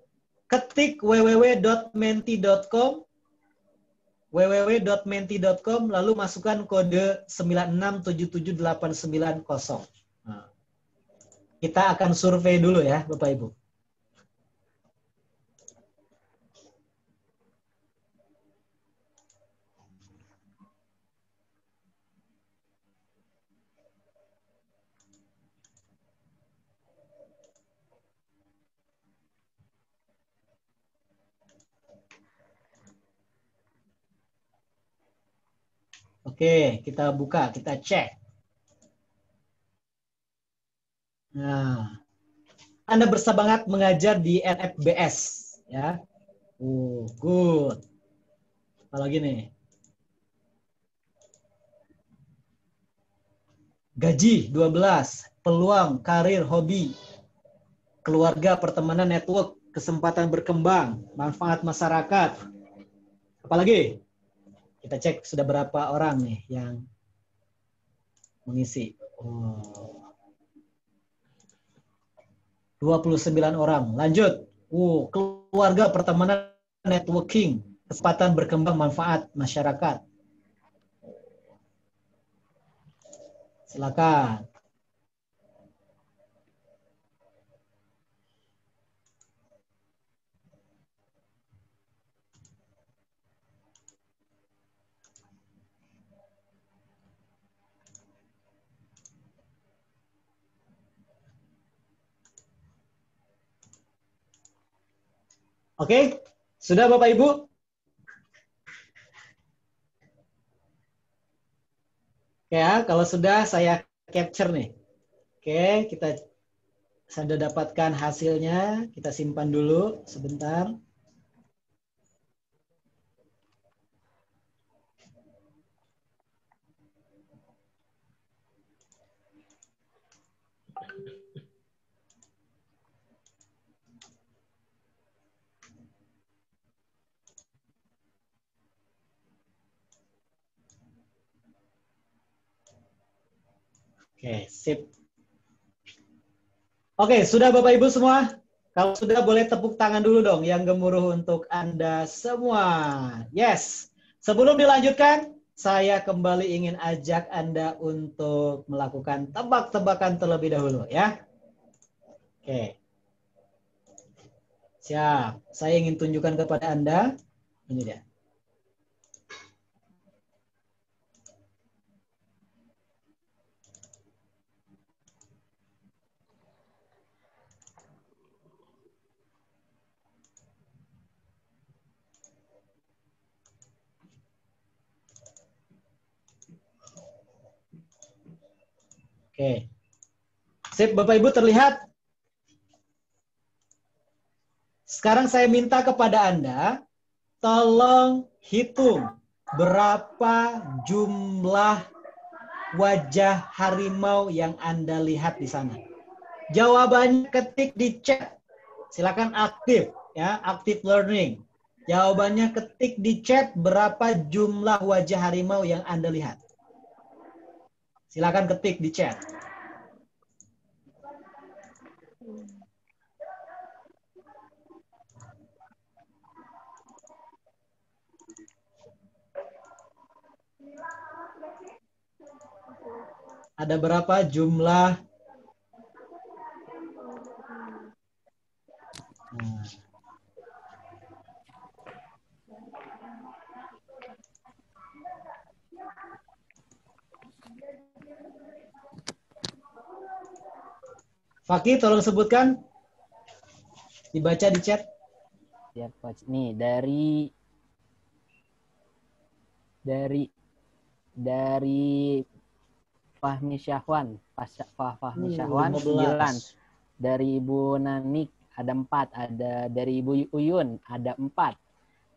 ketik www.menti.com, lalu masukkan kode 9677890. Nah, kita akan survei dulu ya, Bapak Ibu. Oke, kita buka, kita cek. Nah, Anda bersemangat mengajar di NFBS, ya. Good. Apalagi nih? Gaji 12, peluang, karir, hobi, keluarga, pertemanan, network, kesempatan berkembang, manfaat masyarakat. Apalagi? Kita cek sudah berapa orang nih yang mengisi. 29 orang. Lanjut. Keluarga, pertemanan, networking, kesempatan berkembang, manfaat masyarakat. Silakan. Oke, sudah Bapak Ibu? Oke ya, kalau sudah saya capture nih. Oke, kita sudah dapatkan hasilnya. Kita simpan dulu sebentar. Oke, sip. Oke, sudah Bapak Ibu semua? Kalau sudah boleh tepuk tangan dulu dong yang gemuruh untuk Anda semua. Yes. Sebelum dilanjutkan, saya kembali ingin ajak Anda untuk melakukan tebak-tebakan terlebih dahulu ya. Oke. Siap. Saya ingin tunjukkan kepada Anda. Ini dia. Oke. Sip, Bapak Ibu terlihat? Sekarang saya minta kepada Anda, tolong hitung berapa jumlah wajah harimau yang Anda lihat di sana? Jawabannya ketik di chat. Silakan aktif ya, aktif learning. Jawabannya ketik di chat berapa jumlah wajah harimau yang Anda lihat. Silakan ketik di chat. Ada berapa jumlah? Fakih, tolong sebutkan. Dibaca di chat. Ya, Coach. Nih, dari Fahmi Syahwan, Fahmi Syahwan 9. Dari Ibu Nanik ada 4, ada dari Ibu Uyun ada 4.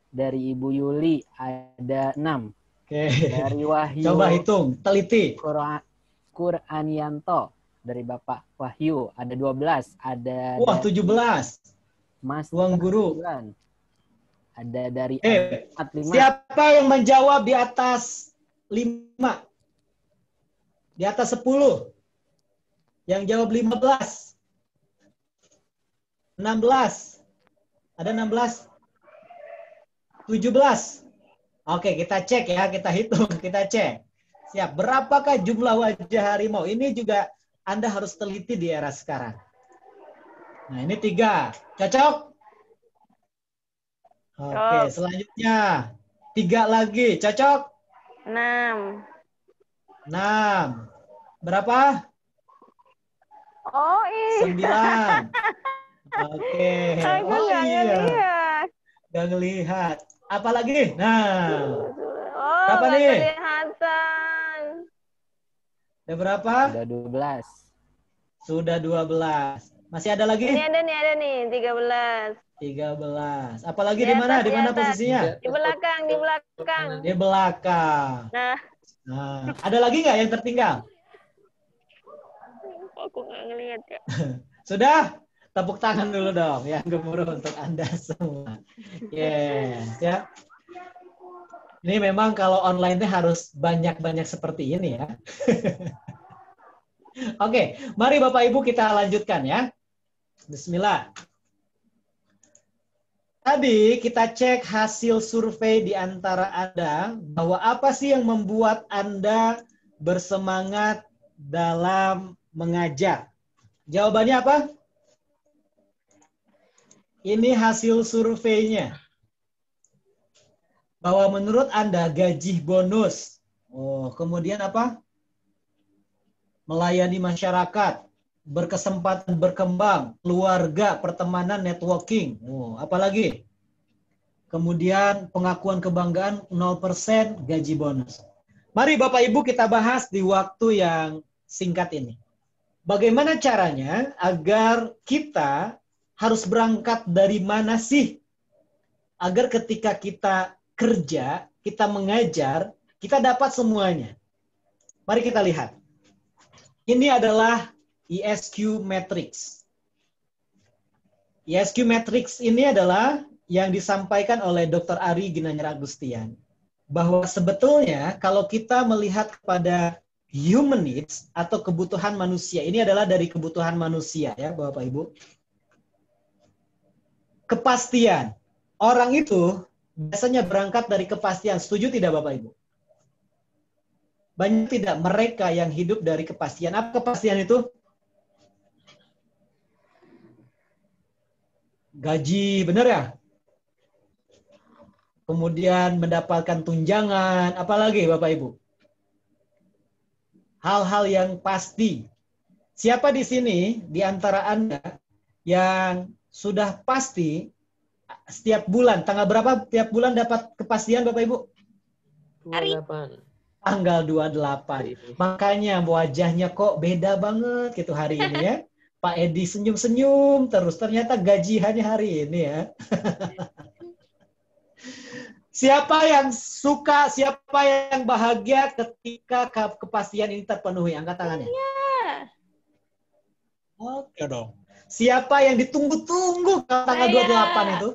Dari Ibu Yuli ada 6. Oke. Dari Wahyu. Coba hitung, teliti. Kuranianto dari Bapak Wahyu ada 12. Ada Wah, dari 17. Mas Ruang guru. Ada dari 45. Siapa yang menjawab di atas 5? Di atas 10? Yang jawab 15? 16? Ada 16? 17? Oke, kita cek ya, kita hitung, kita cek. Siap, berapakah jumlah wajah harimau? Ini juga Anda harus teliti di era sekarang. Nah, ini 3. Cocok? Oke, selanjutnya 3 lagi. Cocok? 6. 6. Berapa? Oh, iya. 9. Oke. Aku nggak ngelihat. Nggak ngelihat. Apa lagi? Nah. Oh, berapa nggak nih? kelihatan. Ada berapa? Sudah 12. Sudah 12. Masih ada lagi? Ini ada nih, 13. 13. Apalagi di mana? Di mana posisinya? Di belakang. Di belakang. Nah, ada lagi nggak yang tertinggal? aku nggak ngelihat ya. Sudah? Tepuk tangan dulu dong yang gemuruh untuk Anda semua. Yes, ya. Ini memang kalau online harus banyak-banyak seperti ini ya. Oke, mari Bapak Ibu kita lanjutkan ya. Bismillah. Tadi kita cek hasil survei di antara Anda bahwa apa sih yang membuat Anda bersemangat dalam mengajar. Jawabannya apa? Ini hasil surveinya. Bahwa menurut Anda gaji bonus. Oh, kemudian apa? Melayani masyarakat, berkesempatan berkembang, keluarga, pertemanan, networking. Oh, apalagi? Kemudian pengakuan kebanggaan 0% gaji bonus. Mari Bapak Ibu kita bahas di waktu yang singkat ini. Bagaimana caranya agar kita harus berangkat dari mana sih? Agar ketika kita kerja, kita mengajar, kita dapat semuanya. Mari kita lihat. Ini adalah ISQ Matrix. ISQ Matrix ini adalah yang disampaikan oleh Dr. Ari Ginanjar Agustian. Bahwa sebetulnya kalau kita melihat kepada human needs atau kebutuhan manusia, ini adalah dari kebutuhan manusia ya Bapak Ibu. Kepastian. Orang itu biasanya berangkat dari kepastian. Setuju tidak Bapak Ibu? Banyak tidak mereka yang hidup dari kepastian. Apa kepastian itu? Gaji, benar ya? Kemudian mendapatkan tunjangan, apalagi Bapak Ibu? Hal-hal yang pasti. Siapa di sini di antara Anda yang sudah pasti setiap bulan, tanggal berapa tiap bulan dapat kepastian Bapak Ibu? 28. Tanggal 28. Makanya wajahnya kok beda banget gitu hari ini ya. Pak Edi senyum-senyum terus, ternyata gajiannya hari ini ya. Siapa yang suka, siapa yang bahagia ketika kepastian ini terpenuhi? Angkat tangannya. Ya. Oke dong. Siapa yang ditunggu-tunggu tanggal 28 itu?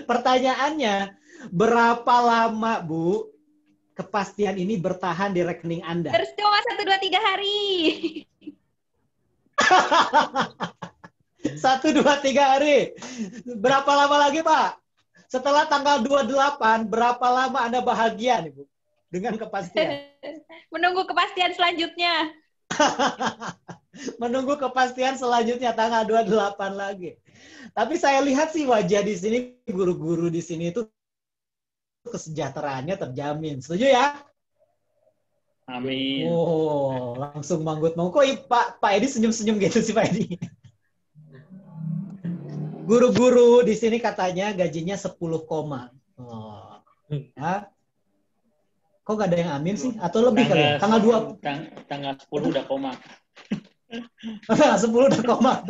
Pertanyaannya, berapa lama, Bu, kepastian ini bertahan di rekening Anda? Cuma 1, 2, 3 hari. 1, 2, 3 hari. Berapa lama lagi, Pak? Setelah tanggal 28, berapa lama Anda bahagia nih, Bu? Dengan kepastian. Menunggu kepastian selanjutnya. Menunggu kepastian selanjutnya tanggal 28 lagi. Tapi saya lihat sih wajah di sini, guru-guru di sini itu kesejahteraannya terjamin. Setuju ya? Amin. Oh, langsung manggut-manggut. Kok Pak Edi senyum-senyum gitu sih Pak Edi? Guru-guru di sini katanya gajinya 10 koma. Oh. Ya. Kok gak ada yang amin sih? Atau lebih kali ya? Tanggal 2. Tanggal 10 udah koma. 10 udah koma.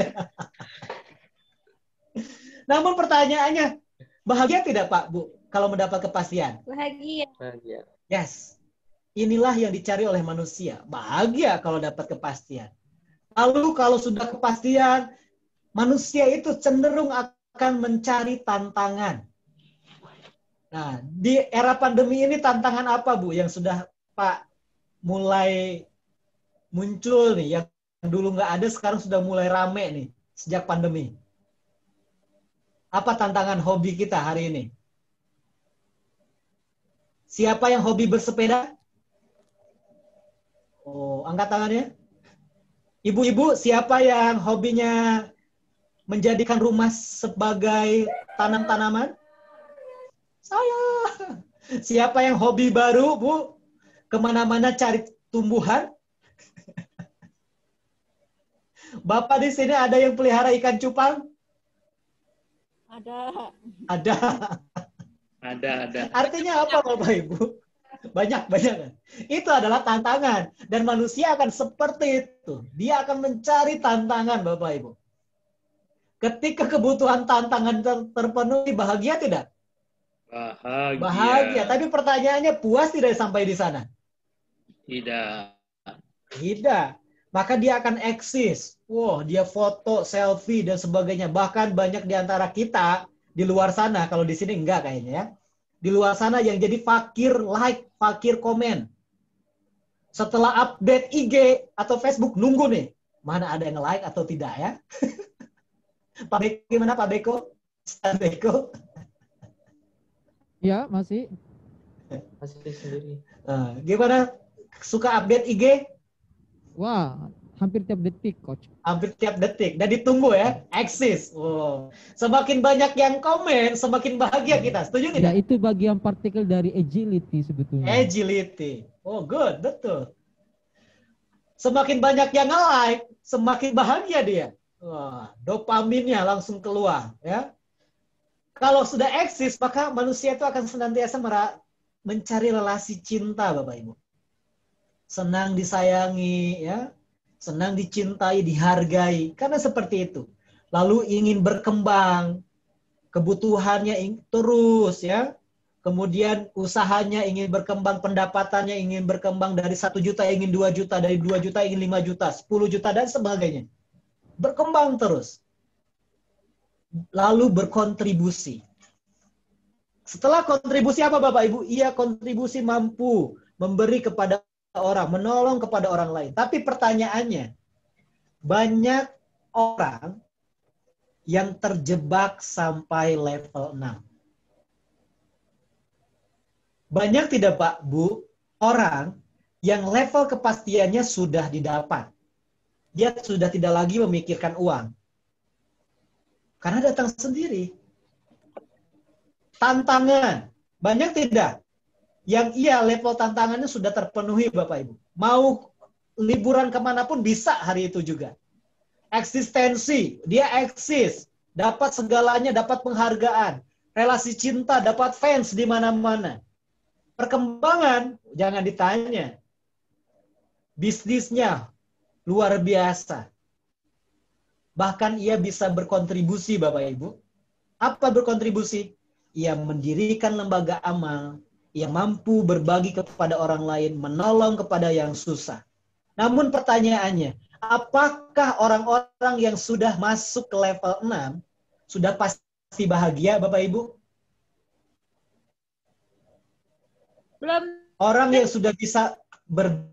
Namun pertanyaannya, bahagia tidak Pak, Bu, kalau mendapat kepastian? Bahagia. Bahagia. Yes. Inilah yang dicari oleh manusia. Bahagia kalau dapat kepastian. Lalu kalau sudah kepastian, manusia itu cenderung akan mencari tantangan. Nah, di era pandemi ini tantangan apa, Bu, yang sudah Pak mulai muncul nih, yang dulu nggak ada, sekarang sudah mulai rame nih, sejak pandemi? Apa tantangan hobi kita hari ini? Siapa yang hobi bersepeda? Oh, angkat tangannya. Ibu-ibu, siapa yang hobinya menjadikan rumah sebagai tanam-tanaman? Saya. Siapa yang hobi baru, Bu? Kemana-mana cari tumbuhan? Bapak di sini ada yang pelihara ikan cupang? Ada. Ada. Ada. Artinya apa, Bapak Ibu? Banyak. Itu adalah tantangan. Dan manusia akan seperti itu. Dia akan mencari tantangan, Bapak Ibu. Ketika kebutuhan tantangan terpenuhi, bahagia tidak? Bahagia. Tapi pertanyaannya, puas tidak sampai di sana? Tidak. Maka dia akan eksis. Wow, dia foto, selfie, dan sebagainya. Bahkan banyak di antara kita di luar sana, kalau di sini enggak kayaknya ya. Di luar sana yang jadi fakir like, fakir komen. Setelah update IG atau Facebook, nunggu nih. Mana ada yang like atau tidak ya. Pak Beko, gimana Pak Beko? Ustaz Beko? Ya, masih. Masih sendiri. Gimana? Suka update IG? Wah, hampir tiap detik, Coach. Hampir tiap detik. Dan ditunggu ya, eksis. Wow. Semakin banyak yang komen, semakin bahagia kita. Setuju tidak? Ya, itu bagian partikel dari agility sebetulnya. Agility. Oh, good. Betul. Semakin banyak yang nge-like, semakin bahagia dia. Wah, dopaminnya langsung keluar. Ya. Kalau sudah eksis, maka manusia itu akan senantiasa mencari relasi cinta, Bapak Ibu. Senang disayangi, ya, senang dicintai, dihargai, karena seperti itu. Lalu ingin berkembang, kebutuhannya terus, ya. Kemudian usahanya ingin berkembang, pendapatannya ingin berkembang dari 1 juta ingin 2 juta, dari 2 juta ingin 5 juta, 10 juta dan sebagainya. Berkembang terus. Lalu berkontribusi. Setelah kontribusi apa Bapak Ibu? Ia kontribusi mampu memberi kepada orang, menolong kepada orang lain. Tapi pertanyaannya, banyak orang yang terjebak sampai level 6. Banyak tidak Pak, Bu, orang yang level kepastiannya sudah didapat. Dia sudah tidak lagi memikirkan uang. Karena datang sendiri. Tantangan, banyak tidak? Yang level tantangannya sudah terpenuhi Bapak Ibu. Mau liburan kemanapun bisa hari itu juga. Eksistensi, dia eksis. Dapat segalanya, dapat penghargaan. Relasi cinta, dapat fans di mana-mana. Perkembangan, jangan ditanya. Bisnisnya luar biasa. Bahkan ia bisa berkontribusi Bapak Ibu. Apa berkontribusi? Ia mendirikan lembaga amal, ia mampu berbagi kepada orang lain, menolong kepada yang susah. Namun pertanyaannya, apakah orang-orang yang sudah masuk ke level 6 sudah pasti bahagia, Bapak Ibu? Belum. Orang yang sudah bisa berbagi,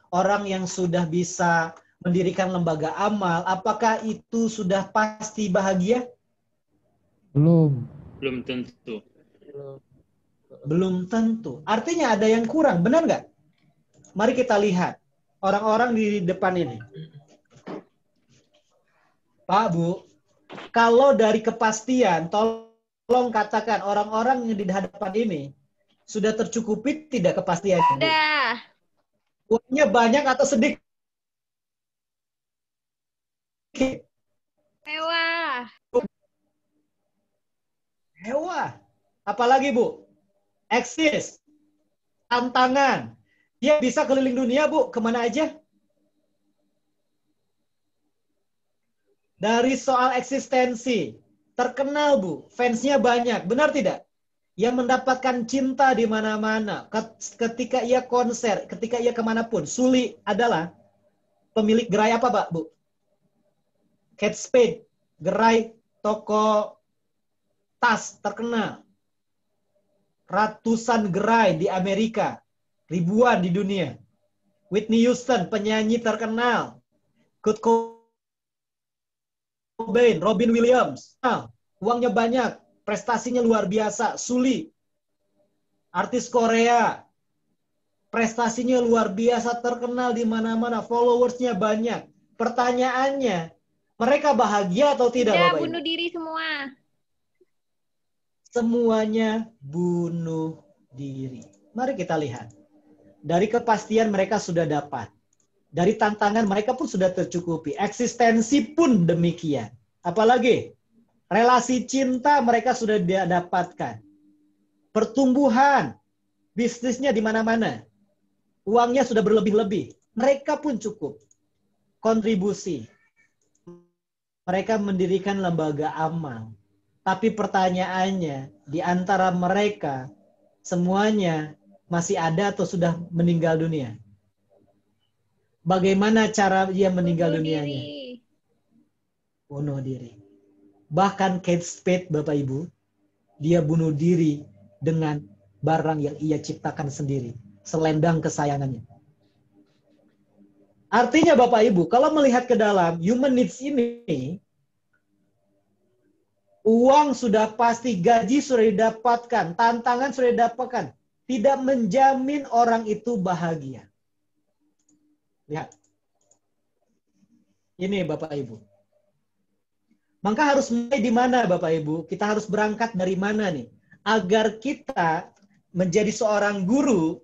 orang yang sudah bisa mendirikan lembaga amal, apakah itu sudah pasti bahagia? Belum. Belum tentu. Belum tentu. Artinya ada yang kurang, benar nggak? Mari kita lihat orang-orang di depan ini. Pak, Bu, kalau dari kepastian, tolong katakan orang-orang yang di hadapan ini sudah tercukupi tidak kepastian? Udah. Uangnya banyak atau sedikit? Mewah. Mewah. Apalagi, Bu? Eksis. Tantangan. Dia bisa keliling dunia, Bu. Kemana aja? Dari soal eksistensi. Terkenal, Bu. Fansnya banyak. Benar tidak? Yang mendapatkan cinta di mana-mana. Ketika ia konser, ketika ia kemanapun. Suli adalah pemilik gerai apa, Pak, Bu? Kate Spade. Gerai toko tas terkenal. Ratusan gerai di Amerika. Ribuan di dunia. Whitney Houston, penyanyi terkenal. Kurt Cobain, Robin Williams. Uangnya banyak. Prestasinya luar biasa. Suli, artis Korea, prestasinya luar biasa, terkenal di mana-mana, followersnya banyak. Pertanyaannya, mereka bahagia atau tidak, Udah, Bapak Ibu? bunuh diri semua. Semuanya bunuh diri. Mari kita lihat. Dari kepastian mereka sudah dapat. Dari tantangan mereka pun sudah tercukupi. Eksistensi pun demikian. Apalagi? Relasi cinta mereka sudah dapatkan. Pertumbuhan, bisnisnya di mana-mana. Uangnya sudah berlebih-lebih. Mereka pun cukup. Kontribusi. Mereka mendirikan lembaga amal. Tapi pertanyaannya, di antara mereka, semuanya masih ada atau sudah meninggal dunia? Bagaimana cara dia meninggal dunianya? Bunuh diri. Bahkan Kate Spade, Bapak Ibu, dia bunuh diri dengan barang yang ia ciptakan sendiri. Selendang kesayangannya. Artinya Bapak Ibu, kalau melihat ke dalam human needs ini, uang sudah pasti, gaji sudah didapatkan, tantangan sudah didapatkan. Tidak menjamin orang itu bahagia. Lihat. Ini Bapak Ibu. Maka harus mulai di mana Bapak Ibu? Kita harus berangkat dari mana nih? Agar kita menjadi seorang guru,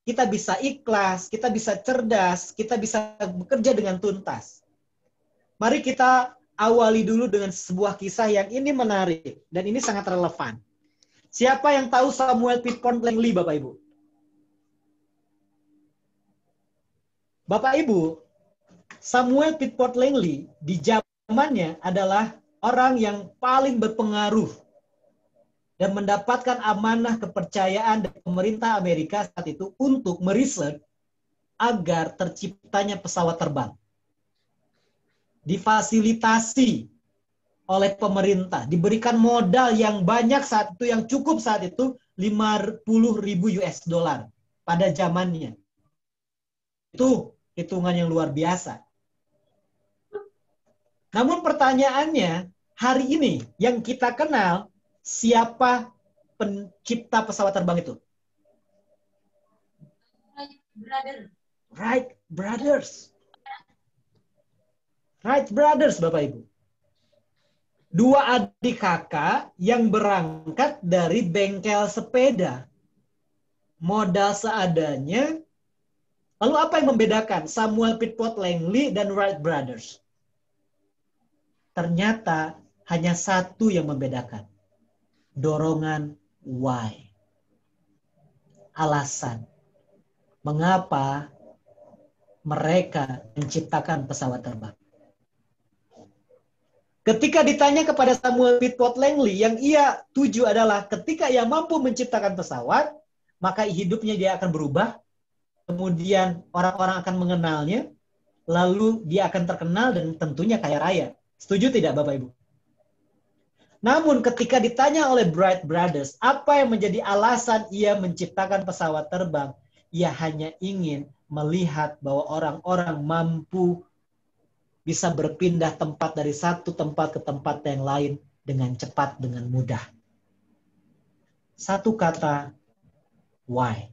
kita bisa ikhlas, kita bisa cerdas, kita bisa bekerja dengan tuntas. Mari kita awali dulu dengan sebuah kisah yang ini menarik dan ini sangat relevan. Siapa yang tahu Samuel Pitpont Langley, Bapak Ibu? Bapak Ibu, Samuel Pitpont Langley di zamannya adalah orang yang paling berpengaruh dan mendapatkan amanah kepercayaan dari pemerintah Amerika saat itu untuk meriset agar terciptanya pesawat terbang. Difasilitasi oleh pemerintah, diberikan modal yang banyak saat itu, yang cukup saat itu 50.000 US dollar pada zamannya. Itu hitungan yang luar biasa. Namun pertanyaannya, hari ini yang kita kenal, siapa pencipta pesawat terbang itu? Wright Brothers. Wright Brothers, Bapak Ibu. Dua adik kakak yang berangkat dari bengkel sepeda. Modal seadanya. Lalu apa yang membedakan Samuel Pitpont Langley dan Wright Brothers? Ternyata hanya satu yang membedakan. Dorongan why. Alasan. Mengapa mereka menciptakan pesawat terbang. Ketika ditanya kepada Samuel Whitford Langley, yang ia tuju adalah ketika ia mampu menciptakan pesawat, maka hidupnya dia akan berubah, kemudian orang-orang akan mengenalnya, lalu dia akan terkenal dan tentunya kaya raya. Setuju tidak Bapak Ibu? Namun ketika ditanya oleh Wright Brothers, apa yang menjadi alasan ia menciptakan pesawat terbang? Ia hanya ingin melihat bahwa orang-orang mampu bisa berpindah tempat dari satu tempat ke tempat yang lain dengan cepat, dengan mudah. Satu kata, why.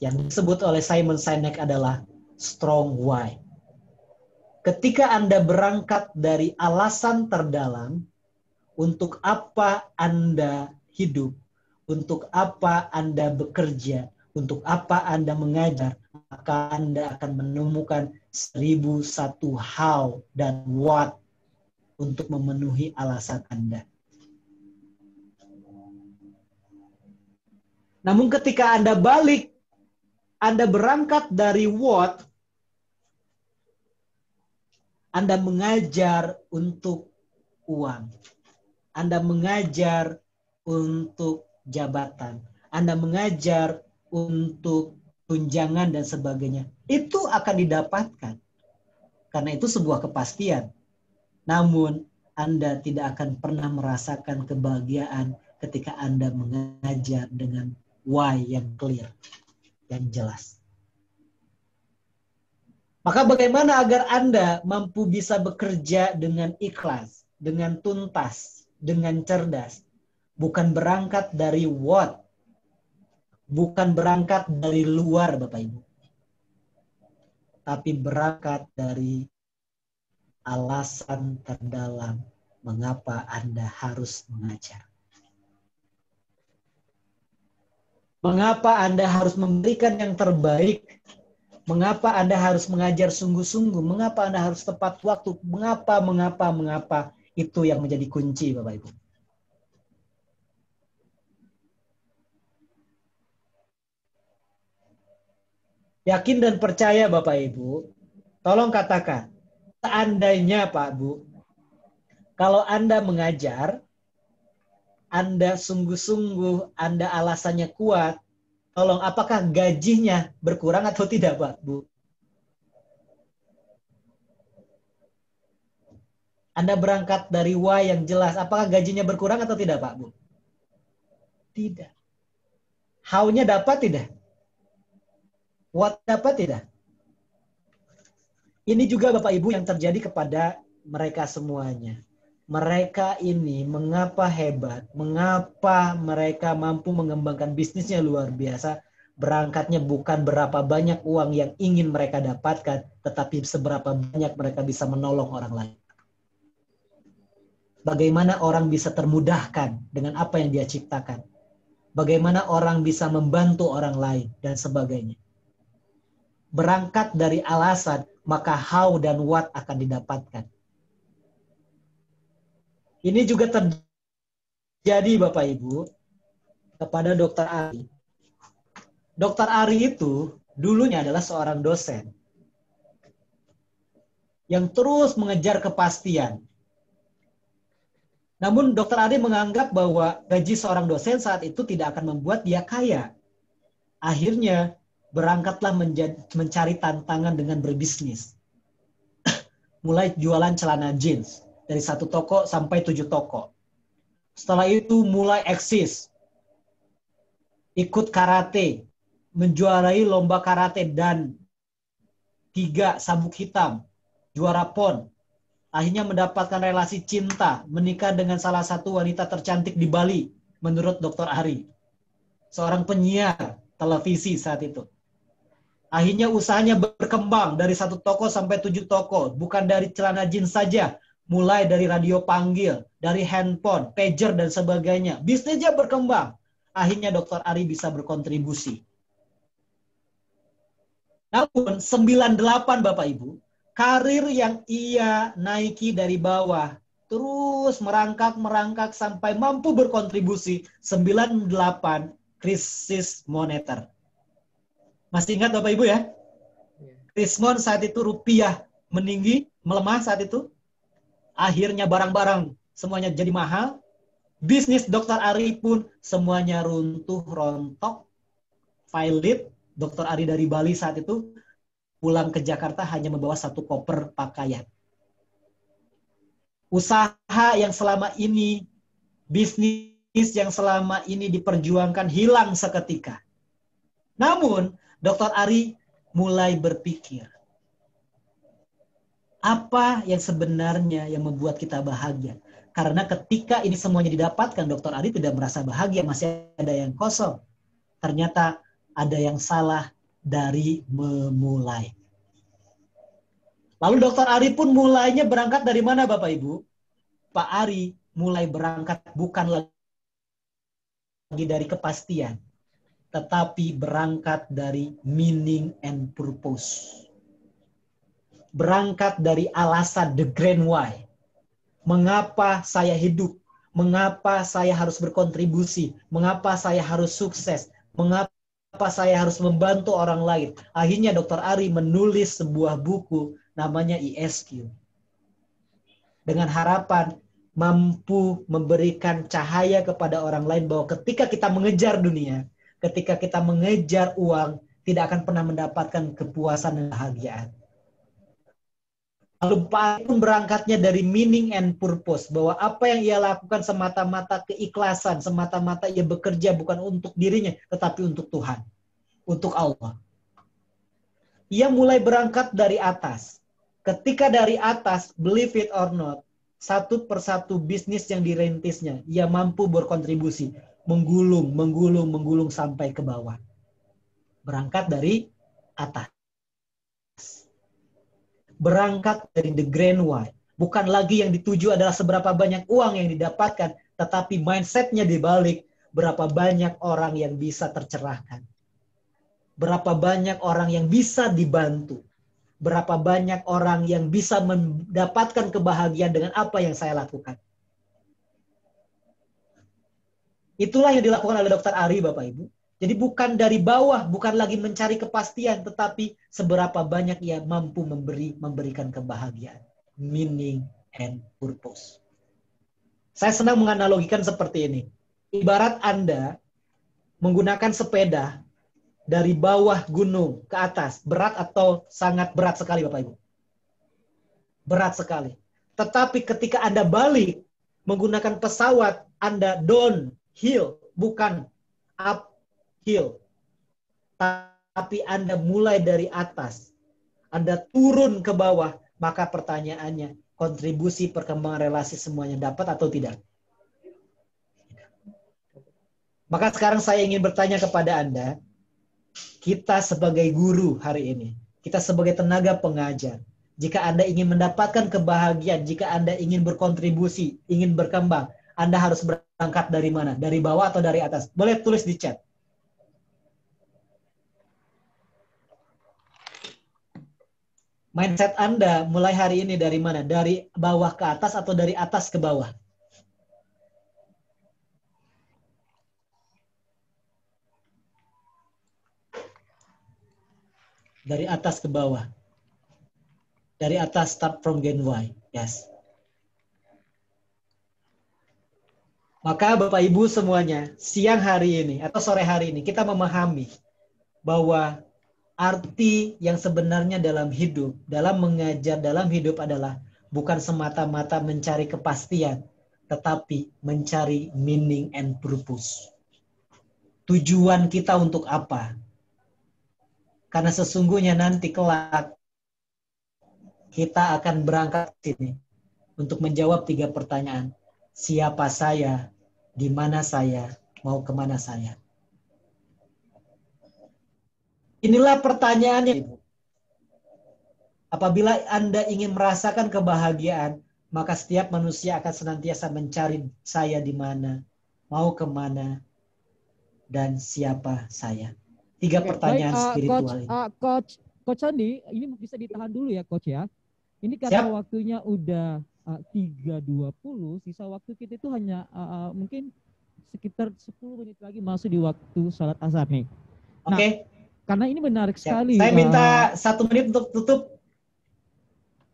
Yang disebut oleh Simon Sinek adalah strong why. Ketika Anda berangkat dari alasan terdalam, untuk apa Anda hidup, untuk apa Anda bekerja, untuk apa Anda mengajar, maka Anda akan menemukan 1001 how dan what untuk memenuhi alasan Anda. Namun ketika Anda balik, Anda berangkat dari what, Anda mengajar untuk uang. Anda mengajar untuk jabatan. Anda mengajar untuk tunjangan dan sebagainya. Itu akan didapatkan. Karena itu sebuah kepastian. Namun, Anda tidak akan pernah merasakan kebahagiaan ketika Anda mengajar dengan why yang clear, yang jelas. Maka bagaimana agar Anda mampu bisa bekerja dengan ikhlas, dengan tuntas, dengan cerdas. Bukan berangkat dari what, bukan berangkat dari luar Bapak Ibu. Tapi berangkat dari alasan terdalam mengapa Anda harus mengajar. Mengapa Anda harus memberikan yang terbaik? Mengapa Anda harus mengajar sungguh-sungguh? Mengapa Anda harus tepat waktu? Mengapa? Itu yang menjadi kunci Bapak Ibu. Yakin dan percaya Bapak Ibu, tolong katakan, seandainya Pak Bu, kalau Anda mengajar, Anda sungguh-sungguh, Anda alasannya kuat, tolong apakah gajinya berkurang atau tidak Pak Bu? Anda berangkat dari why yang jelas, apakah gajinya berkurang atau tidak Pak Bu? Tidak. How-nya dapat tidak? What dapat tidak? Ini juga Bapak Ibu yang terjadi kepada mereka semuanya. Mereka ini mengapa hebat, mengapa mereka mampu mengembangkan bisnisnya luar biasa, berangkatnya bukan berapa banyak uang yang ingin mereka dapatkan, tetapi seberapa banyak mereka bisa menolong orang lain. Bagaimana orang bisa termudahkan dengan apa yang dia ciptakan. Bagaimana orang bisa membantu orang lain, dan sebagainya. Berangkat dari alasan, maka how dan what akan didapatkan. Ini juga terjadi Bapak Ibu kepada Dr. Ari. Dr. Ari itu dulunya adalah seorang dosen yang terus mengejar kepastian. Namun Dr. Ari menganggap bahwa gaji seorang dosen saat itu tidak akan membuat dia kaya. Akhirnya berangkatlah mencari tantangan dengan berbisnis. Mulai jualan celana jeans. Dari 1 toko sampai 7 toko. Setelah itu mulai eksis. Ikut karate. Menjuarai lomba karate dan 3 sabuk hitam. Juara PON. Akhirnya mendapatkan relasi cinta. Menikah dengan salah satu wanita tercantik di Bali. Menurut Dr. Ari. Seorang penyiar televisi saat itu. Akhirnya usahanya berkembang dari 1 toko sampai 7 toko. Bukan dari celana jeans saja. Mulai dari radio panggil, dari handphone, pager, dan sebagainya. Bisnisnya berkembang. Akhirnya Dr. Ari bisa berkontribusi. Namun 98 Bapak Ibu, karir yang ia naiki dari bawah, terus merangkak sampai mampu berkontribusi. 98 krisis moneter. Masih ingat Bapak Ibu ya? Krismon saat itu rupiah meninggi, melemah saat itu. Akhirnya barang-barang semuanya jadi mahal. Bisnis Dr. Ari pun semuanya runtuh, rontok, failit. Dr. Ari dari Bali saat itu pulang ke Jakarta hanya membawa 1 koper pakaian. Usaha yang selama ini, bisnis yang selama ini diperjuangkan hilang seketika. Namun, Dr. Ari mulai berpikir, apa yang sebenarnya yang membuat kita bahagia? Karena ketika ini semuanya didapatkan, Dr. Ari tidak merasa bahagia, masih ada yang kosong. Ternyata ada yang salah dari memulai. Lalu Dr. Ari pun mulainya berangkat dari mana Bapak Ibu? Pak Ari mulai berangkat bukan lagi dari kepastian, tetapi berangkat dari meaning and purpose. Berangkat dari alasan, the grand why. Mengapa saya hidup? Mengapa saya harus berkontribusi? Mengapa saya harus sukses? Mengapa saya harus membantu orang lain? Akhirnya Dr. Ari menulis sebuah buku namanya ISQ. Dengan harapan mampu memberikan cahaya kepada orang lain bahwa ketika kita mengejar dunia, ketika kita mengejar uang, tidak akan pernah mendapatkan kepuasan dan kebahagiaan. Lalu Pak pun berangkatnya dari meaning and purpose, bahwa apa yang ia lakukan semata-mata keikhlasan, semata-mata ia bekerja bukan untuk dirinya, tetapi untuk Tuhan, untuk Allah. Ia mulai berangkat dari atas. Ketika dari atas, believe it or not, satu persatu bisnis yang dirintisnya, ia mampu berkontribusi, menggulung sampai ke bawah. Berangkat dari atas. Berangkat dari the grand why. Bukan lagi yang dituju adalah seberapa banyak uang yang didapatkan, tetapi mindsetnya dibalik berapa banyak orang yang bisa tercerahkan. Berapa banyak orang yang bisa dibantu. Berapa banyak orang yang bisa mendapatkan kebahagiaan dengan apa yang saya lakukan. Itulah yang dilakukan oleh Dr. Ari, Bapak Ibu. Jadi bukan dari bawah, bukan lagi mencari kepastian, tetapi seberapa banyak ia mampu memberikan kebahagiaan. Meaning and purpose. Saya senang menganalogikan seperti ini. Ibarat Anda menggunakan sepeda dari bawah gunung ke atas. Berat atau sangat berat sekali Bapak Ibu? Berat sekali. Tetapi ketika Anda balik menggunakan pesawat, Anda downhill, bukan uphill. Tapi Anda mulai dari atas. Anda turun ke bawah, maka pertanyaannya, kontribusi perkembangan relasi semuanya dapat atau tidak? Maka sekarang saya ingin bertanya kepada Anda, kita sebagai guru hari ini, kita sebagai tenaga pengajar, jika Anda ingin mendapatkan kebahagiaan, jika Anda ingin berkontribusi, ingin berkembang, Anda harus berangkat dari mana? Dari bawah atau dari atas? Boleh tulis di chat. Mindset Anda mulai hari ini dari mana? Dari bawah ke atas atau dari atas ke bawah? Dari atas ke bawah. Dari atas, start from gain Y. Yes. Maka Bapak Ibu semuanya, siang hari ini atau sore hari ini kita memahami bahwa arti yang sebenarnya dalam hidup, dalam mengajar, dalam hidup adalah bukan semata-mata mencari kepastian, tetapi mencari meaning and purpose. Tujuan kita untuk apa? Karena sesungguhnya nanti kelak kita akan berangkat ke sini untuk menjawab 3 pertanyaan. Siapa saya? Di mana saya? Mau kemana saya? Inilah pertanyaannya, Ibu. Apabila Anda ingin merasakan kebahagiaan, maka setiap manusia akan senantiasa mencari saya di mana, mau kemana, dan siapa saya. 3 pertanyaan spiritual ini. Coach Andi, ini bisa ditahan dulu ya, Coach ya. Ini karena waktunya udah 3.20, sisa waktu kita itu hanya mungkin sekitar 10 menit lagi masuk di waktu sholat asar nih. Nah, Oke. Karena ini menarik sekali. Saya minta 1 menit untuk tutup.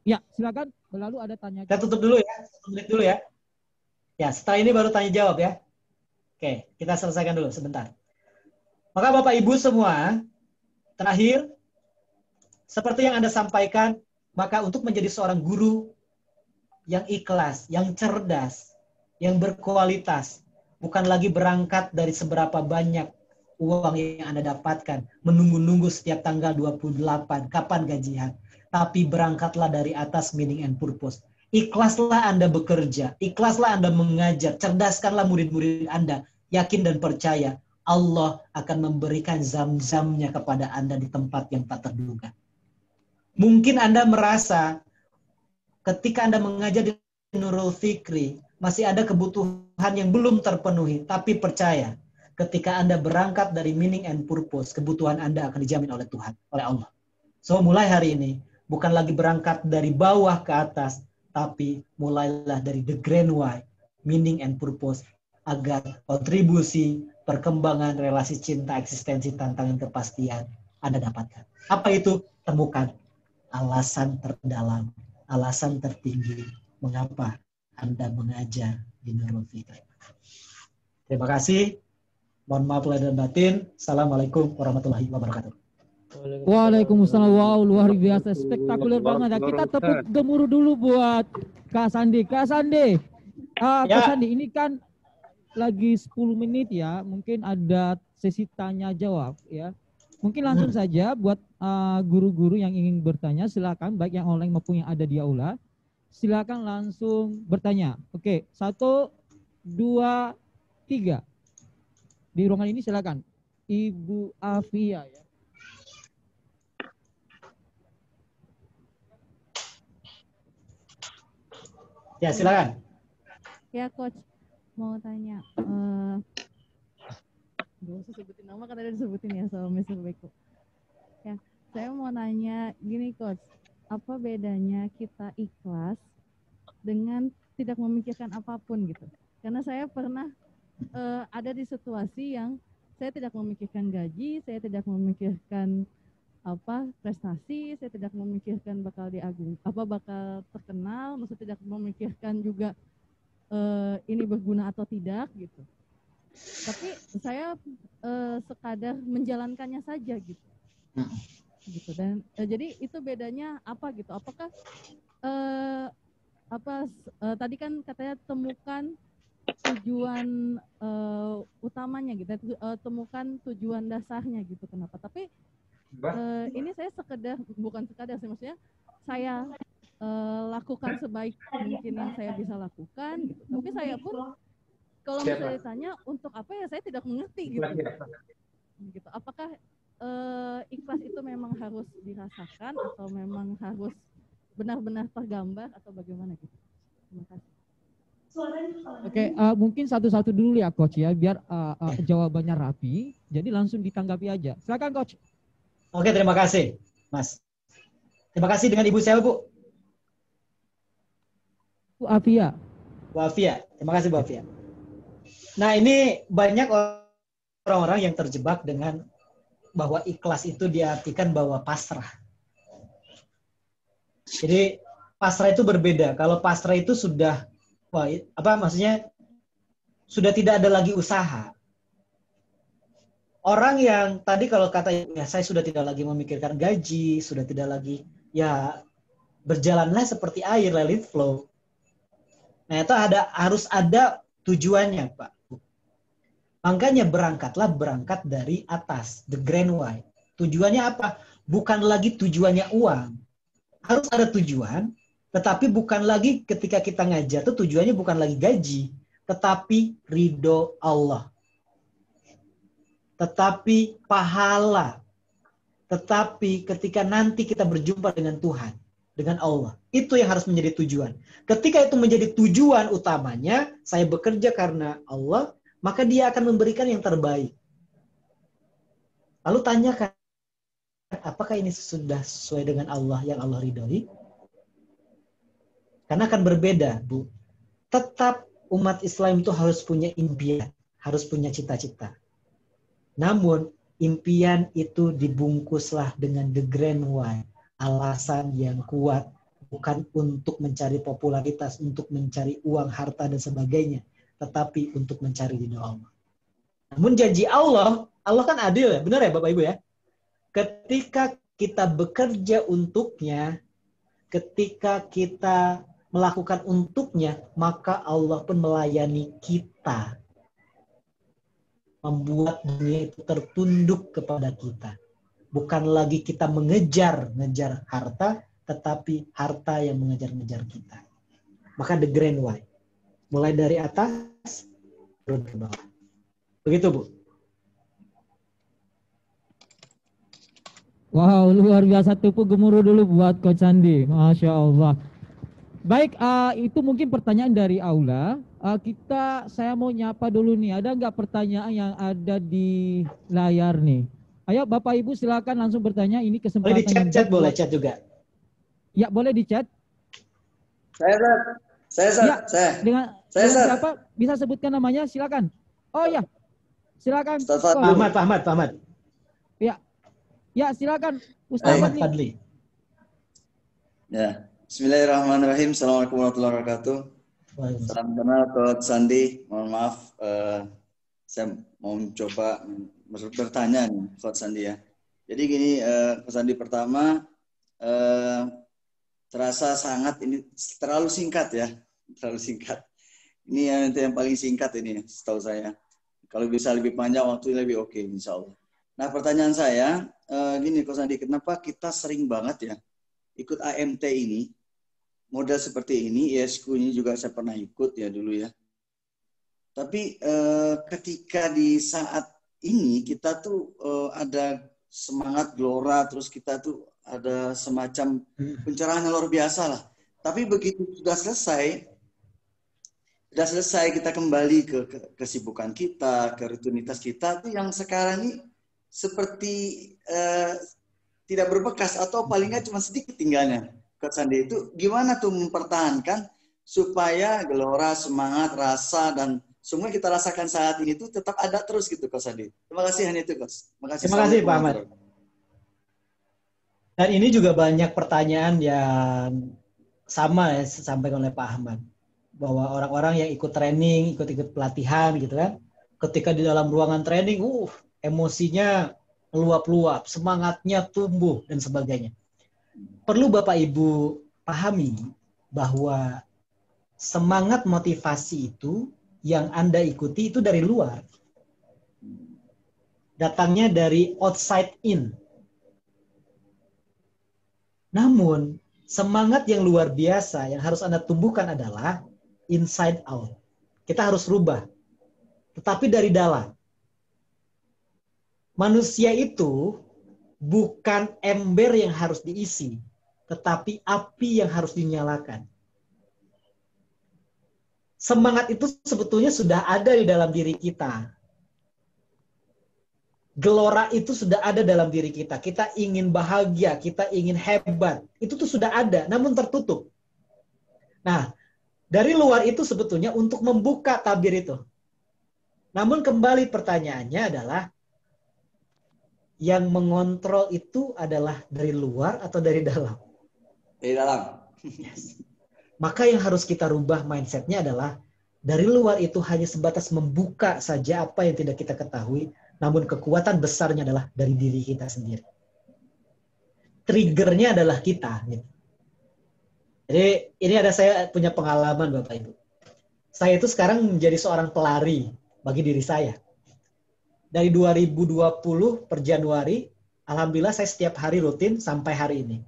Ya, silakan. Lalu ada tanya. Kita tutup dulu ya, 1 menit dulu ya. Ya, setelah ini baru tanya jawab ya. Oke, kita selesaikan dulu sebentar. Maka Bapak Ibu semua, terakhir, seperti yang Anda sampaikan, maka untuk menjadi seorang guru yang ikhlas, yang cerdas, yang berkualitas, bukan lagi berangkat dari seberapa banyak uang yang Anda dapatkan, menunggu-nunggu setiap tanggal 28, kapan gajian, tapi berangkatlah dari atas meaning and purpose. Ikhlaslah Anda bekerja, ikhlaslah Anda mengajar, cerdaskanlah murid-murid Anda, yakin dan percaya Allah akan memberikan zam-zamnya kepada Anda di tempat yang tak terduga. Mungkin Anda merasa ketika Anda mengajar di Nurul Fikri, masih ada kebutuhan yang belum terpenuhi, tapi percaya, ketika Anda berangkat dari meaning and purpose, kebutuhan Anda akan dijamin oleh Tuhan, oleh Allah. So, mulai hari ini, bukan lagi berangkat dari bawah ke atas, tapi mulailah dari the grand why, meaning and purpose, agar kontribusi, perkembangan, relasi cinta, eksistensi, tantangan, kepastian Anda dapatkan. Apa itu? Temukan alasan terdalam, alasan tertinggi, mengapa Anda mengajar di Nurul Fikri. Terima kasih. Mohon maaf lahir dan batin. Assalamualaikum warahmatullahi wabarakatuh. Waalaikumsalam. Wow, luar biasa, spektakuler banget. Kita tepuk gemuruh dulu buat Kak Sandi. Kak Sandi, Kak Sandi, ini kan lagi 10 menit ya. Mungkin ada sesi tanya jawab ya. Mungkin langsung saja buat guru-guru yang ingin bertanya, silakan baik yang online maupun yang ada di aula. Silakan langsung bertanya. Oke, 1, 2, 3. Di ruangan ini silakan. Ibu Afia ya. Ya, silakan. Ya, Coach. Mau tanya. Gak usah sebutin nama, kan ada disebutin ya sama Mr. Beko. Ya, saya mau nanya gini, Coach. Apa bedanya kita ikhlas dengan tidak memikirkan apapun gitu? Karena saya pernah ada di situasi yang saya tidak memikirkan gaji, saya tidak memikirkan prestasi, saya tidak memikirkan bakal bakal terkenal, maksudnya tidak memikirkan juga ini berguna atau tidak gitu. Tapi saya sekadar menjalankannya saja gitu. Gitu dan jadi itu bedanya apa gitu? Apakah tadi kan katanya temukan tujuan utamanya gitu, temukan tujuan dasarnya gitu. Kenapa? Tapi ini saya bukan sekadar sih, maksudnya saya lakukan sebaik mungkin yang saya bisa lakukan gitu. Tapi saya pun kalau misalnya ditanya untuk apa ya saya tidak mengerti gitu. Gitu. Apakah ikhlas itu memang harus dirasakan atau memang harus benar-benar tergambar atau bagaimana gitu? Terima kasih. Oke, mungkin satu-satu dulu ya Coach ya, biar jawabannya rapi. Jadi langsung ditanggapi aja. Silakan Coach. Oke, terima kasih, Mas. Terima kasih. Dengan Ibu siapa, Bu? Bu Afia. Bu Afia. Terima kasih, Bu Afia. Nah, ini banyak orang-orang yang terjebak dengan bahwa ikhlas itu diartikan bahwa pasrah. Jadi pasrah itu berbeda. Kalau pasrah itu sudah maksudnya sudah tidak ada lagi usaha. Orang yang tadi kalau kata ya saya sudah tidak lagi memikirkan gaji, sudah tidak lagi ya berjalanlah seperti air, let it flow. Nah, itu harus ada tujuannya, Pak. Makanya berangkat dari atas, the grand why. Tujuannya apa? Bukan lagi tujuannya uang. Harus ada tujuan, tetapi bukan lagi ketika kita ngajar itu tujuannya bukan lagi gaji, tetapi ridho Allah. Tetapi pahala. Tetapi ketika nanti kita berjumpa dengan Tuhan, dengan Allah. Itu yang harus menjadi tujuan. Ketika itu menjadi tujuan utamanya, saya bekerja karena Allah, maka Dia akan memberikan yang terbaik. Lalu tanyakan, apakah ini sudah sesuai dengan Allah yang Allah ridhoi? Karena akan berbeda, Bu. Tetap umat Islam itu harus punya impian, harus punya cita-cita. Namun, impian itu dibungkuslah dengan the grand why, alasan yang kuat, bukan untuk mencari popularitas, untuk mencari uang, harta, dan sebagainya, tetapi untuk mencari ridho Allah. Namun janji Allah, Allah kan adil ya, benar ya Bapak Ibu ya? Ketika kita bekerja untuknya, ketika kita melakukan untuknya, maka Allah pun melayani kita. Membuat dunia itu tertunduk kepada kita. Bukan lagi kita mengejar harta, tetapi harta yang mengejar-ngejar kita. Maka the grand why. Mulai dari atas, turun ke bawah. Begitu, Bu. Wow, luar biasa, tepuk gemuruh dulu buat Coach Sandi. Masya Allah. Baik, itu mungkin pertanyaan dari aula. Saya mau nyapa dulu nih. Ada nggak pertanyaan yang ada di layar nih? Ayo Bapak Ibu silakan langsung bertanya. Ini kesempatan. Boleh di chat boleh chat juga. Ya, boleh di chat. Saya. Dengan siapa? Bisa sebutkan namanya, silakan. Oh ya, silakan. Pak Ahmad. Ya, silakan Ustaz Ahmad Fadli. Ya, Bismillahirrahmanirrahim. Assalamualaikum warahmatullahi wabarakatuh. Salam kenal Coach Sandi. Mohon maaf, saya mau mencoba bertanya nih Coach Sandi ya. Jadi gini, Coach Sandi, pertama terasa sangat ini terlalu singkat ya, terlalu singkat. Ini yang paling singkat ini, setahu saya. Kalau bisa lebih panjang waktu lebih oke, insya Allah. Nah, pertanyaan saya gini, Coach Sandi, kenapa kita sering banget ya ikut AMT ini, model seperti ini, ISQ ini juga saya pernah ikut ya dulu ya. Tapi ketika di saat ini kita tuh ada semangat gelora, terus kita tuh ada semacam pencerahan yang luar biasa lah. Tapi begitu sudah selesai kita kembali ke kesibukan kita, ke rutinitas kita tuh yang sekarang ini seperti tidak berbekas atau paling nggak cuma sedikit tinggalnya. Coach Sandi, itu gimana tuh mempertahankan supaya gelora, semangat, rasa, dan semua kita rasakan saat ini tuh tetap ada terus gitu, Coach Sandi. Terima kasih, hanya itu, Coach. Terima kasih Pak Ahmad. Dan ini juga banyak pertanyaan yang sama ya disampaikan oleh Pak Ahmad. Bahwa orang-orang yang ikut training, ikut pelatihan gitu kan. Ketika di dalam ruangan training, emosinya meluap-luap, semangatnya tumbuh dan sebagainya. Perlu Bapak Ibu pahami bahwa semangat motivasi itu yang Anda ikuti itu dari luar. Datangnya dari outside in. Namun, semangat yang luar biasa yang harus Anda tumbuhkan adalah inside out. Kita harus rubah. Tetapi dari dalam. Manusia itu bukan ember yang harus diisi, tetapi api yang harus dinyalakan. Semangat itu sebetulnya sudah ada di dalam diri kita. Gelora itu sudah ada dalam diri kita. Kita ingin bahagia, kita ingin hebat. Itu tuh sudah ada, namun tertutup. Nah, dari luar itu sebetulnya untuk membuka tabir itu. Namun kembali pertanyaannya adalah, yang mengontrol itu adalah dari luar atau dari dalam? Dari dalam. Yes. Maka yang harus kita rubah mindsetnya adalah, dari luar itu hanya sebatas membuka saja apa yang tidak kita ketahui, namun kekuatan besarnya adalah dari diri kita sendiri. Triggernya adalah kita. Gitu. Jadi ini saya punya pengalaman Bapak Ibu. Saya itu sekarang menjadi seorang pelari bagi diri saya. Dari 2020 per Januari, alhamdulillah saya setiap hari rutin sampai hari ini.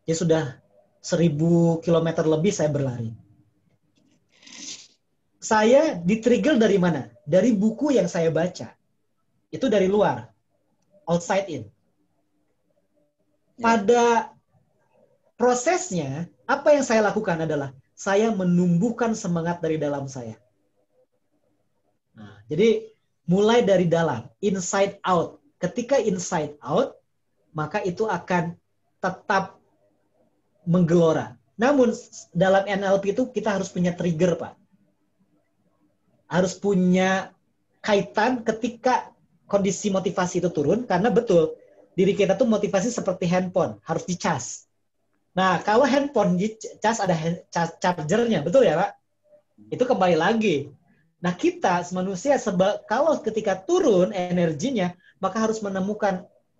Jadi sudah 1000 km lebih saya berlari. Saya di-trigger dari mana? Dari buku yang saya baca. Itu dari luar. Outside in. Pada prosesnya, apa yang saya lakukan adalah, saya menumbuhkan semangat dari dalam saya. Nah, jadi, mulai dari dalam. Inside out. Ketika inside out, maka itu akan tetap menggelora. Namun, dalam NLP itu kita harus punya trigger, Pak. Harus punya kaitan ketika kondisi motivasi itu turun, karena betul, diri kita tuh motivasi seperti handphone, harus dicas. Nah, kalau handphone cas ada chargernya, betul ya, Pak? Itu kembali lagi. Nah, kita manusia kalau ketika turun energinya, maka harus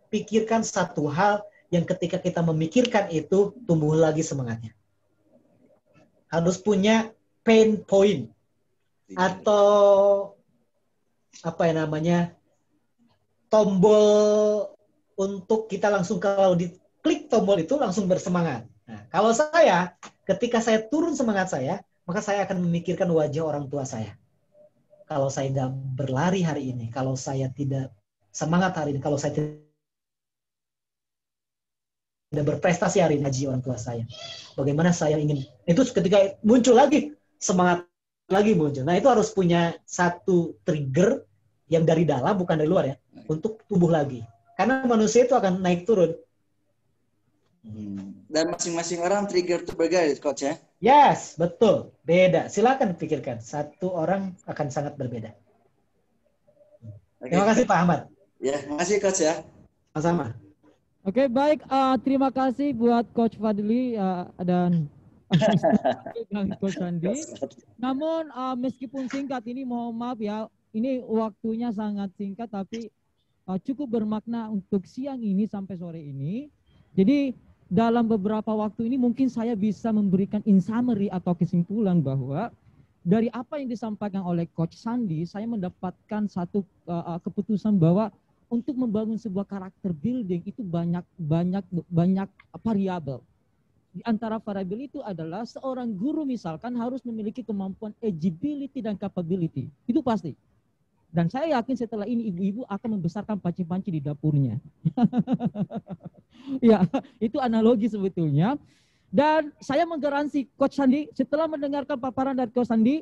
pikirkan satu hal yang ketika kita memikirkan itu tumbuh lagi semangatnya. Harus punya pain point atau apa ya namanya, tombol untuk kita langsung kalau diklik tombol itu langsung bersemangat. Nah, kalau saya, ketika saya turun semangat saya, maka saya akan memikirkan wajah orang tua saya. Kalau saya nggak berlari hari ini, kalau saya tidak semangat hari ini, kalau saya tidak berprestasi hari ini, haji orang tua saya. Bagaimana saya ingin, itu ketika muncul lagi, semangat lagi muncul. Nah, itu harus punya satu trigger yang dari dalam, bukan dari luar ya, untuk tumbuh lagi. Karena manusia itu akan naik turun. Dan masing-masing orang trigger itu berbeda, Coach ya? Yes, betul. Beda. Silakan pikirkan. Satu orang akan sangat berbeda. Terima kasih Pak Ahmad. Ya, makasih Coach ya. Sama-sama. Oke, baik. Terima kasih buat Coach Fadli dan Coach Sandi. Namun meskipun singkat ini, mohon maaf ya, ini waktunya sangat singkat tapi cukup bermakna untuk siang ini sampai sore ini. Jadi dalam beberapa waktu ini mungkin saya bisa memberikan in summary atau kesimpulan bahwa dari apa yang disampaikan oleh Coach Sandi, saya mendapatkan satu keputusan bahwa untuk membangun sebuah karakter building itu banyak variabel. Di antara variabel itu adalah seorang guru misalkan harus memiliki kemampuan agility dan capability. Itu pasti. Dan saya yakin setelah ini ibu-ibu akan membesarkan panci-panci di dapurnya. Ya, itu analogi sebetulnya. Dan saya menggaransi Coach Sandi, setelah mendengarkan paparan dari Coach Sandi,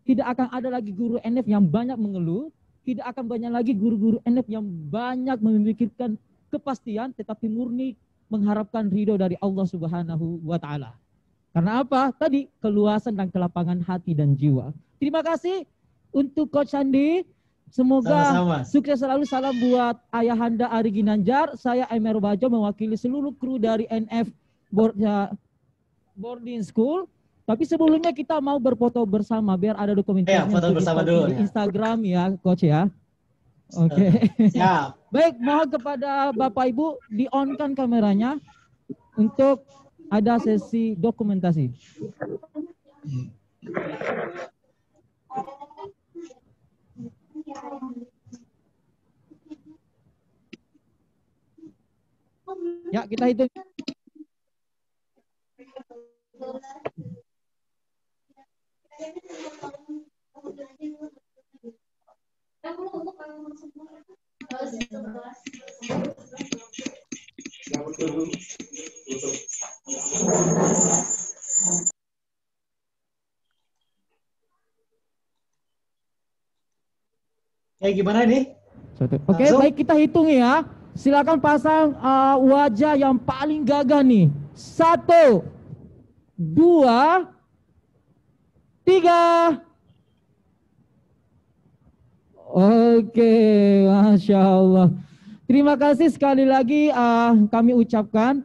tidak akan ada lagi guru NF yang banyak mengeluh, tidak akan banyak lagi guru-guru NF yang banyak memikirkan kepastian, tetapi murni mengharapkan ridho dari Allah Subhanahu wa Ta'ala. Karena apa? Tadi keluasan dan kelapangan hati dan jiwa. Terima kasih untuk Coach Sandi. Semoga sama-sama. Sukses selalu. Salam buat Ayahanda Ari Ginanjar. Saya Emer Bajo mewakili seluruh kru dari NF Boarding School. Tapi sebelumnya kita mau berfoto bersama biar ada dokumentasinya. Ya, foto bersama dulu. Di Instagram ya, Coach ya. Oke. Siap. Baik, mohon kepada Bapak Ibu di-on-kan kameranya untuk ada sesi dokumentasi. Ya, kita hitung. Gimana ini? Oke, baik kita hitung ya. Silakan pasang wajah yang paling gagah nih. 1, 2, 3. Oke, Masya Allah. Terima kasih sekali lagi kami ucapkan.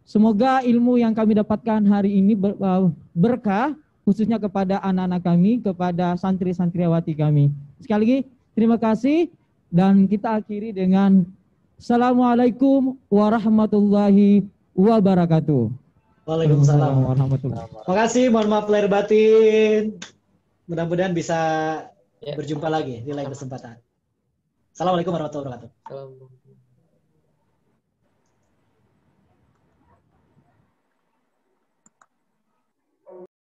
Semoga ilmu yang kami dapatkan hari ini berkah, khususnya kepada anak-anak kami, kepada santri-santriwati kami. Sekali lagi, terima kasih. Dan kita akhiri dengan Assalamualaikum warahmatullahi wabarakatuh. Waalaikumsalam warahmatullahi wabarakatuh. Terima kasih, mohon maaf lahir batin. Mudah-mudahan bisa berjumpa lagi di lain kesempatan. Assalamualaikum warahmatullahi wabarakatuh.